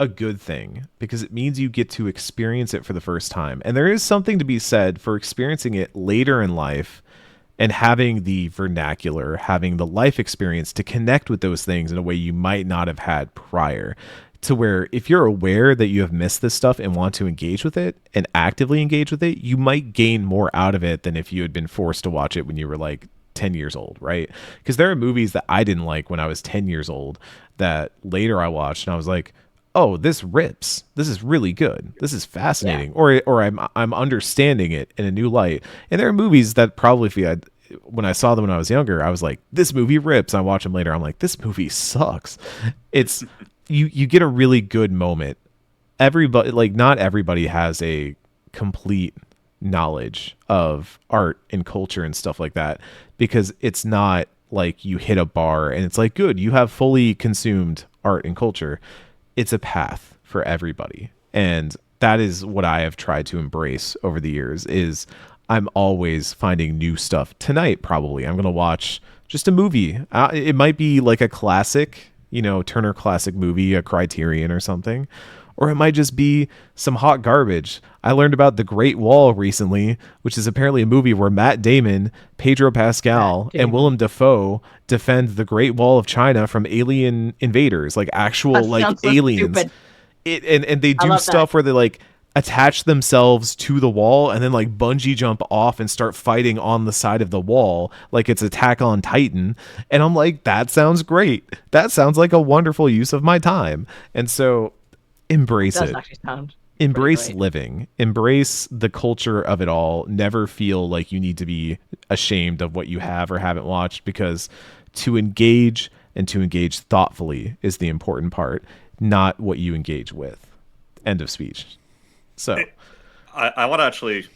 a good thing because it means you get to experience it for the first time. And there is something to be said for experiencing it later in life and having the vernacular, having the life experience to connect with those things in a way you might not have had prior. To where if you're aware that you have missed this stuff and want to engage with it and actively engage with it, you might gain more out of it than if you had been forced to watch it when you were like 10 years old, right? Because there are movies that I didn't like when I was 10 years old that later I watched and I was like, oh, this rips. This is really good. This is Yeah. fascinating. Or I'm understanding it in a new light. And there are movies that probably if you had when I saw them when I was younger, I was like, this movie rips. I watch them later. I'm like, this movie sucks. It's you get a really good moment. Everybody like not everybody has a complete knowledge of art and culture and stuff like that because it's not like you hit a bar and it's like good, you have fully consumed art and culture. It's a path for everybody. And that is what I have tried to embrace over the years is I'm always finding new stuff. Tonight probably I'm going to watch just a movie. It might be like a classic, Turner classic movie, a Criterion or something, or it might just be some hot garbage. I learned about The Great Wall recently, which is apparently a movie where Matt Damon, Pedro Pascal, and Willem Dafoe defend the Great Wall of China from alien invaders, like actual That like sounds so aliens. stupid. And they I do love stuff that. where they like attach themselves to the wall and then like bungee jump off and start fighting on the side of the wall like it's Attack on Titan. And I'm like, that sounds great. That sounds like a wonderful use of my time. And so It embrace does it. actually sound pretty Embrace great. living. Embrace the culture of it all. Never feel like you need to be ashamed of what you have or haven't watched because to engage and to engage thoughtfully is the important part, not what you engage with. End of speech. So, I want to actually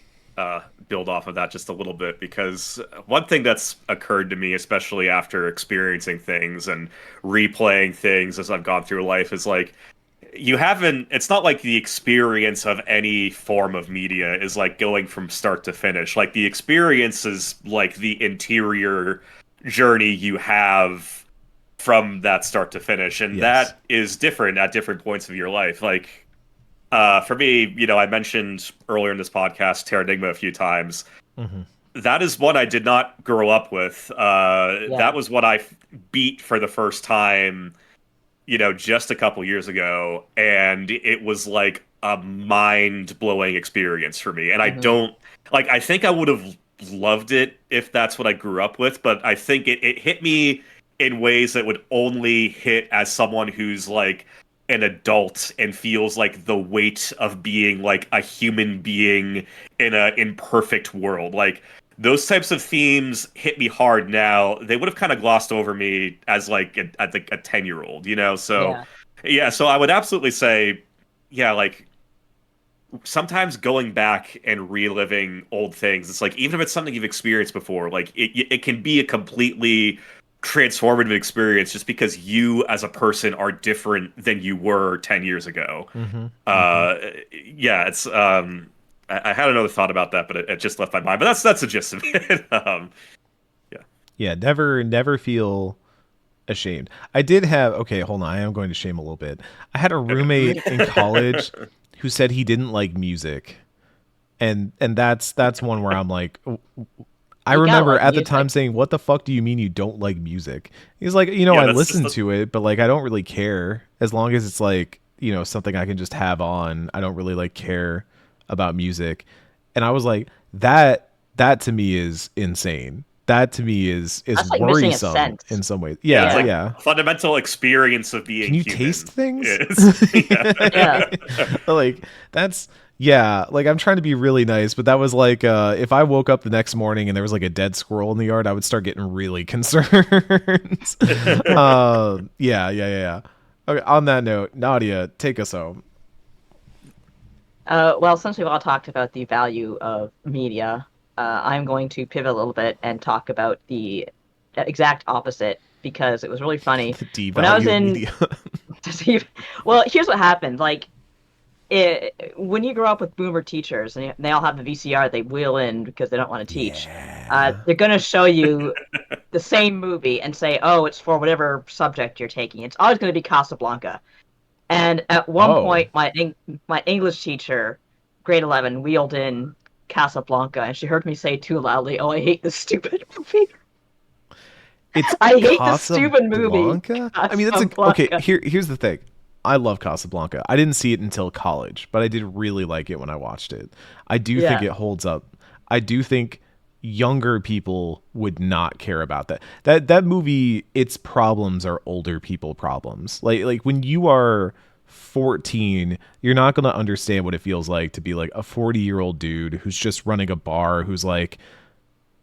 build off of that just a little bit because one thing that's occurred to me, especially after experiencing things and replaying things as I've gone through life, is like you haven't. It's not like the experience of any form of media is like going from start to finish. Like the experience is like the interior journey you have from that start to finish, and yes. that is different at different points of your life. Like for me, I mentioned earlier in this podcast Terranigma a few times. Mm-hmm. That is one I did not grow up with. Yeah. That was what I beat for the first time, just a couple years ago, and it was like a mind-blowing experience for me. And I Hmm. don't like. I think I would have loved it if that's what I grew up with, but I think it hit me in ways that would only hit as someone who's like an adult and feels like the weight of being like a human being in a imperfect world. Like those types of themes hit me hard now. They would have kind of glossed over me as like a 10-year-old, So Yeah. yeah, so I would absolutely say, yeah, like sometimes going back and reliving old things, it's like even if it's something you've experienced before, like it can be a completely transformative experience just because you as a person are different than you were 10 years ago. Mm-hmm. Mm-hmm. Uh, yeah, it's I had another thought about that, but it just left my mind. But that's the gist of it. Yeah. Yeah. Never feel ashamed. I did have, okay, hold on. I am going to shame a little bit. I had a roommate in college who said he didn't like music. And that's one where I'm like, I You gotta remember like at the time music. saying, "What the fuck do you mean you don't like music?" He's like, Yeah, I that's just listen the, to it, but like I don't really care as long as it's like, something I can just have on. I don't really like care about music. And I was like, that to me is insane. That to me is That's like missing a worrisome sense. in some ways. yeah, it's Yeah, like Yeah. yeah. fundamental experience of Can being you taste human things? is yeah. Yeah. Like that's yeah, like I'm trying to be really nice, but that was like if I woke up the next morning and there was like a dead squirrel in the yard, I would start getting really concerned. Yeah. Okay, on that note, Nadia, take us home. Well, since we've all talked about the value of media, I'm going to pivot a little bit and talk about the exact opposite because it was really funny. The When I was devalue of in, media. well, here's what happened. Like, when you grow up with boomer teachers and they all have the VCR they wheel in because they don't want to teach, Yeah. they're going to show you the same movie and say, oh, it's for whatever subject you're taking. It's always going to be Casablanca. And at one Oh. point, my English teacher, grade 11, wheeled in Casablanca, and she heard me say too loudly, "Oh, I hate this stupid movie. It's I hate this stupid movie, Casablanca? I mean, that's a okay, Casablanca." here's the thing. I love Casablanca. I didn't see it until college, but I did really like it when I watched it. I do think Yeah. it holds up. I do think younger people would not care about that. That movie, its problems are older people problems. Like when you are 14, you're not going to understand what it feels like to be like a 40-year-old dude who's just running a bar, who's like,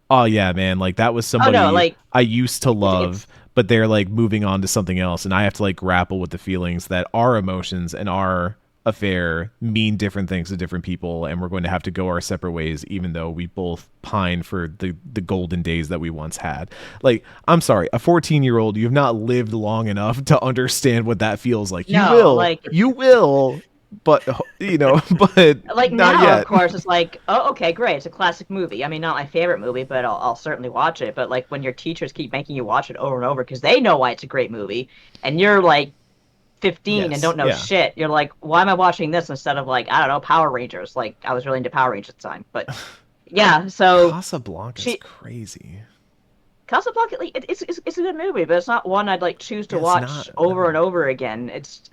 oh yeah, man, like that was Oh no, somebody like I used to love, it's but they're like moving on to something else, and I have to like grapple with the feelings that our emotions and our affair mean different things to different people, and we're going to have to go our separate ways, even though we both pine for the golden days that we once had. Like, I'm sorry, a 14-year-old, you've not lived long enough to understand what that feels like. no, like You will, but but like not now, of yet. course, it's like, oh, okay, great, it's a classic movie. I mean, not my favorite movie, but I'll certainly watch it. But like when your teachers keep making you watch it over and over because they know why it's a great movie, and you're like 15 and Yes, don't know yeah. shit, you're like, why am I watching this instead of like I don't know Power Rangers? Like I was really into Power Rangers at the time, but yeah. So Casablanca's she crazy. Casablanca, like, it's a good movie, but it's not one I'd like choose to It's watch not, over and no. over again. It's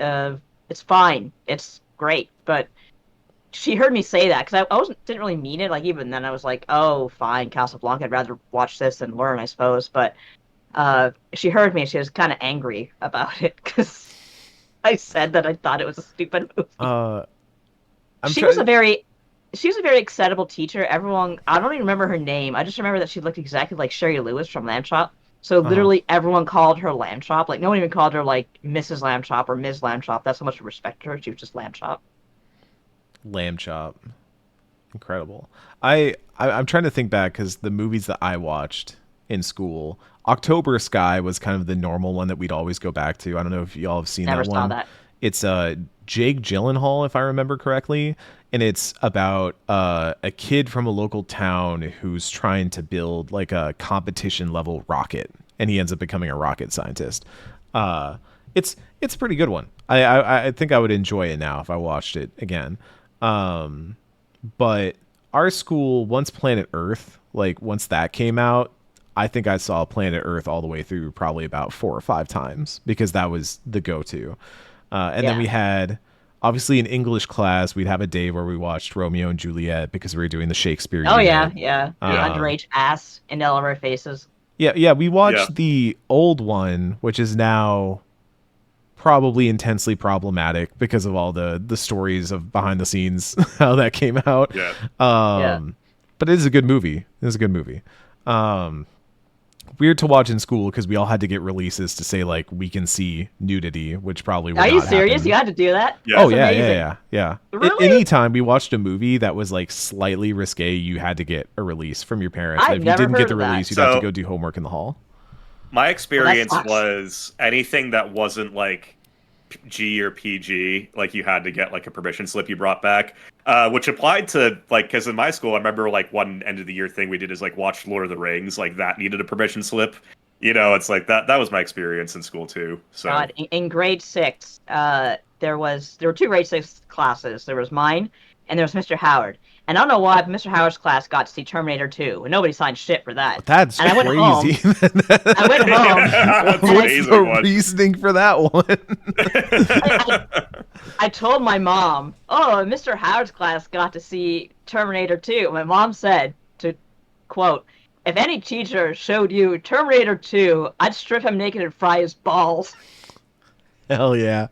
fine, it's great, but she heard me say that because I wasn't didn't really mean it. Like even then, I was like, "Oh, fine, Casablanca. I'd rather watch this than learn, I suppose." But she heard me and she was kind of angry about it because I said that I thought it was a stupid movie. Uh, I'm She was a trying. very she was a very acceptable teacher. Everyone, I don't even remember her name. I just remember that she looked exactly like Sherry Lewis from Lamb Chop. So Uh, literally everyone called her Lamb Chop. Like no one even called her like Mrs. Lamb Chop or Ms. Lamb Chop. That's how much respect to her. She was just Lamb Chop. Lamb chop, incredible. I'm trying to think back because the movies that I watched in school, October Sky was kind of the normal one that we'd always go back to. I don't know if y'all have seen Never that saw one. that. It's Jake Gyllenhaal, if I remember correctly, and it's about a kid from a local town who's trying to build like a competition level rocket, and he ends up becoming a rocket scientist. Uh, it's a pretty good one. I think I would enjoy it now if I watched it again. Um, but our school, once Planet Earth, like once that came out, I think I saw Planet Earth all the way through probably about 4 or 5 times because that was the go-to. And then Yeah. we had, obviously, in English class, we'd have a day where we watched Romeo and Juliet because we were doing the Shakespeare Oh yeah, unit. yeah. The Yeah. underage ass in all of our faces. Yeah, we Yeah. watched the old one, which is now probably intensely problematic because of all the stories of behind the scenes how that came out. Yeah. Yeah. But it is a good movie. It is a good movie. Um, Weird to watch in school because we all had to get releases to say like we can see nudity, which probably would Are you not serious? You happen. had to do that? Yeah. Oh That's amazing. yeah. Really? Anytime we watched a movie that was like slightly risque, you had to get a release from your parents. And I've if you never didn't get heard the of that. release, you'd have to go So do homework in the hall. my Well, that experience sucks. was anything that wasn't like G or PG, like you had to get like a permission slip you brought back, which applied to like because in my school, I remember like one end of the year thing we did is like watch Lord of the Rings, like that needed a permission slip. It's like that. That was my experience in school too. So God, in grade six, there were two grade six classes. There was mine, and there was Mr. Howard. And I don't know why, but Mr. Howard's class got to see Terminator 2, and nobody signed shit for that. That's And I went crazy. home. I went home, that's and What's amazing the one. reasoning for that one? I told my mom, "Oh, Mr. Howard's class got to see Terminator 2." My mom said, to quote, "If any teacher showed you Terminator 2, I'd strip him naked and fry his balls." Hell yeah.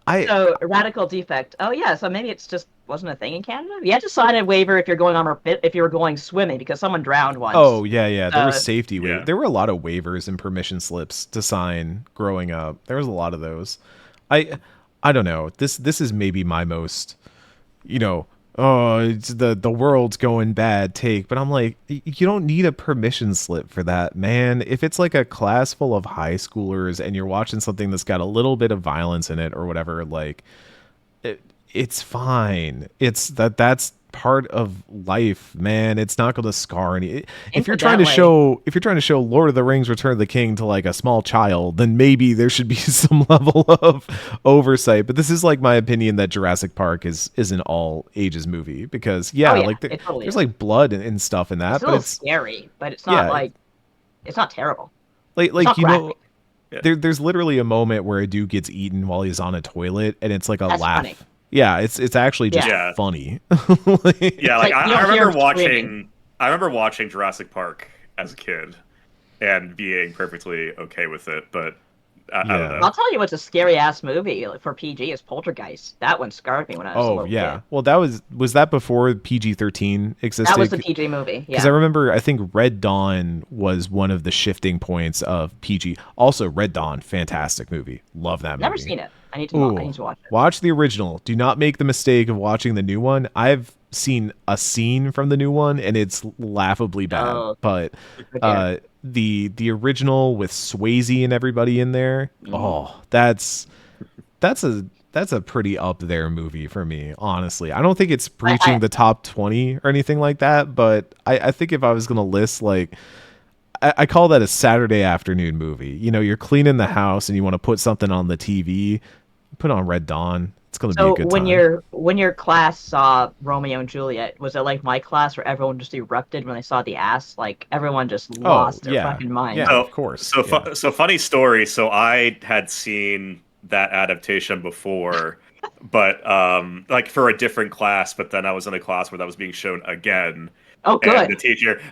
I So radical defect. Oh yeah, so maybe it's just wasn't a thing in Canada. You had to sign a waiver if you're going on if you were going swimming because someone drowned Oh once. yeah. There was safety Yeah. There were a lot of waivers and permission slips to sign growing up. There was a lot of those. I don't know. This is maybe my most, you know, oh, it's the world's going bad take, but I'm like, you don't need a permission slip for that, man. If it's like a class full of high schoolers and you're watching something that's got a little bit of violence in it or whatever, like it's fine. That's part of life, man. It's not going to scar any. If you're trying to Incidentally, show Lord of the Rings Return of the King to like a small child, then maybe there should be some level of oversight. But this is like my opinion that Jurassic Park is an all ages movie because oh yeah, like it totally there's is. like blood and stuff in that, It's a but little it's scary, but it's not yeah, like it's not terrible. like It's not you know graphic. Yeah. there's literally a moment where a dude gets eaten while he's on a toilet and it's like a That's laugh. funny. Yeah, it's actually just Yeah. funny. Yeah, like like, you I don't hear remember him watching. screaming. I remember watching Jurassic Park as a kid and being perfectly okay with it, but I don't Yeah. know. I'll tell you what's a scary ass movie for PG is Poltergeist. That one scarred me when I was a Oh little yeah. kid. Well, that was that before PG-13 existed? That was the PG movie. Because Yeah. I remember, I think Red Dawn was one of the shifting points of PG. Also, Red Dawn, fantastic movie. Love that movie. Never seen it. I need to. I Ooh, need to watch it. watch the original. Do not make the mistake of watching the new one. I've seen a scene from the new one, and it's laughably bad. Oh, But okay. the original with Swayze and everybody in there, oh, that's a pretty up there movie for me, honestly. I don't think it's breaching the top 20 or anything like that, but I think if I was gonna list, like, I call that a Saturday afternoon movie. You know, you're cleaning the house and you want to put something on the TV, put on Red Dawn. It's gonna be a So good when time. your class saw Romeo and Juliet, was it like my class where everyone just erupted when they saw the ass? Like everyone just Oh lost their yeah, fucking mind. yeah, of So, course, so, yeah. so funny story. So I had seen that adaptation before, but like for a different class. But then I was in a class where that was being shown again, Oh, and good.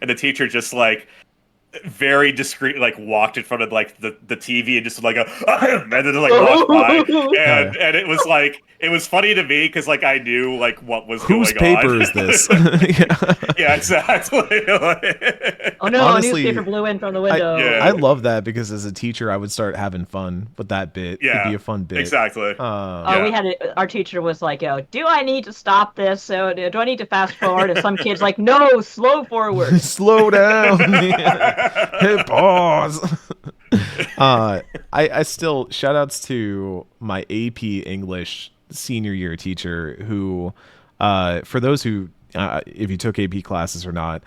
the teacher just like very discreet, like walked in front of like the TV and just like a and then just like walked by, Hell yeah. and it was like it was funny to me because like I knew like what was Whose going on. paper is this? Yeah. Yeah, exactly. Oh no, a Honestly, newspaper blew in from the I window. I Yeah. love that because as a teacher, I would start having fun with that bit. It'd be Yeah, a fun bit. exactly. We Yeah. had our teacher was like, do I need to stop this? So do I need to fast forward? And some kids like, no, slow forward. Slow down. Hit pause. I still shout outs to my AP English senior year teacher who, for those who, if you took AP classes or not,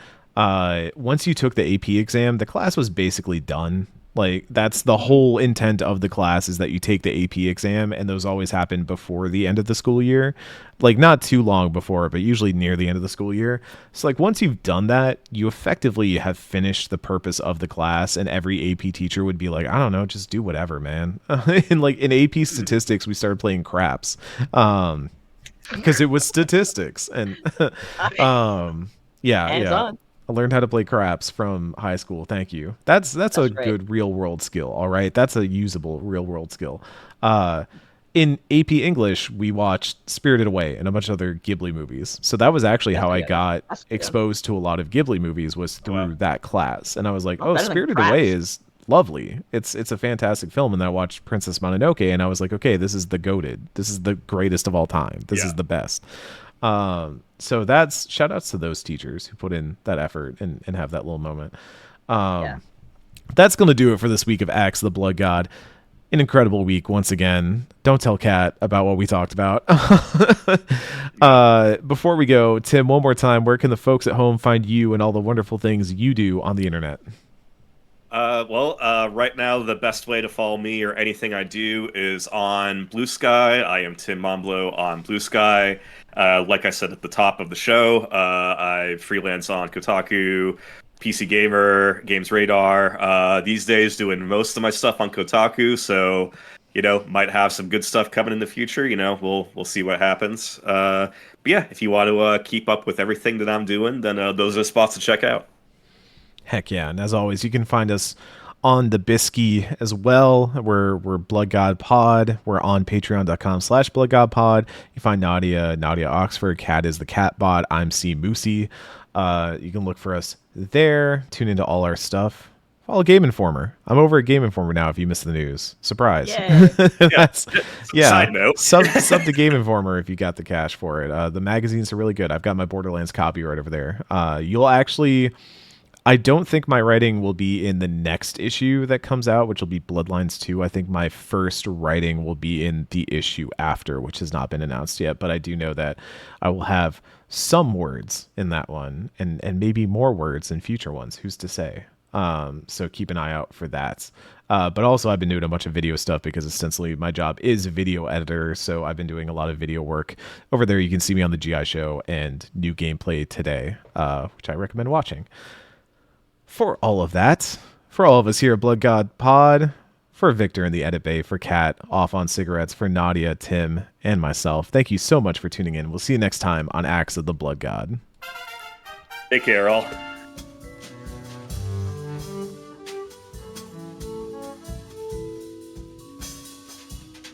once you took the AP exam, the class was basically done. Like that's the whole intent of the class is that you take the AP exam, and those always happen before the end of the school year. Like not too long before, but usually near the end of the school year. So like once you've done that, you effectively have finished the purpose of the class, and every AP teacher would be like, I don't know, just do whatever, man. And like in AP statistics, we started playing craps. Because it was statistics and yeah, Hands yeah. on. I learned how to play craps from high school. Thank you. That's a That's great. good real world skill. All right, that's a usable real world skill. In AP English, we watched Spirited Away and a bunch of other Ghibli movies. So that was actually how I good. got That's good. exposed to a lot of Ghibli movies was through Wow. that class. And I was like, Oh, oh, better than Spirited Away Craps. is lovely. It's a fantastic film. And then I watched Princess Mononoke, and I was like, okay, this is the goated. This is the greatest of all time. This Yeah. is the best. So that's shout outs to those teachers who put in that effort and have that little moment. Yeah. That's going to do it for this week of Axe the Blood God. An incredible week once again. Don't tell Kat about what we talked about. Before we go, Tim, one more time, where can the folks at home find you and all the wonderful things you do on the internet? Right now, the best way to follow me or anything I do is on Blue Sky. I am Tim Momblo on Blue Sky. Like I said at the top of the show, I freelance on Kotaku, PC Gamer, Games Radar. These days, doing most of my stuff on Kotaku, so might have some good stuff coming in the future. We'll see what happens. But yeah, if you want to keep up with everything that I'm doing, then those are spots to check out. Heck yeah. And as always, you can find us on the Bisky as well. We're Blood God Pod. We're on patreon.com/Blood God Pod. You find Nadia Oxford. Cat is the cat bot. I'm C Moosey. You can look for us there. Tune into all our stuff. Follow Game Informer. I'm over at Game Informer now if you missed the news. Surprise. Yay. That's, yeah. Side note. Sub to Game Informer if you got the cash for it. The magazines are really good. I've got my Borderlands copy right over there. You'll actually... I don't think my writing will be in the next issue that comes out, which will be Bloodlines 2. I think my first writing will be in the issue after, which has not been announced yet. But I do know that I will have some words in that one and maybe more words in future ones. Who's to say? So keep an eye out for that. But also I've been doing a bunch of video stuff because ostensibly my job is video editor. So I've been doing a lot of video work over there. You can see me on the GI show and new gameplay today, which I recommend watching. For all of that, for all of us here at Blood God Pod, for Victor in the edit bay, for Kat off on cigarettes, for Nadia, Tim, and myself, thank you so much for tuning in. We'll see you next time on Axe of the Blood God. Take care, all.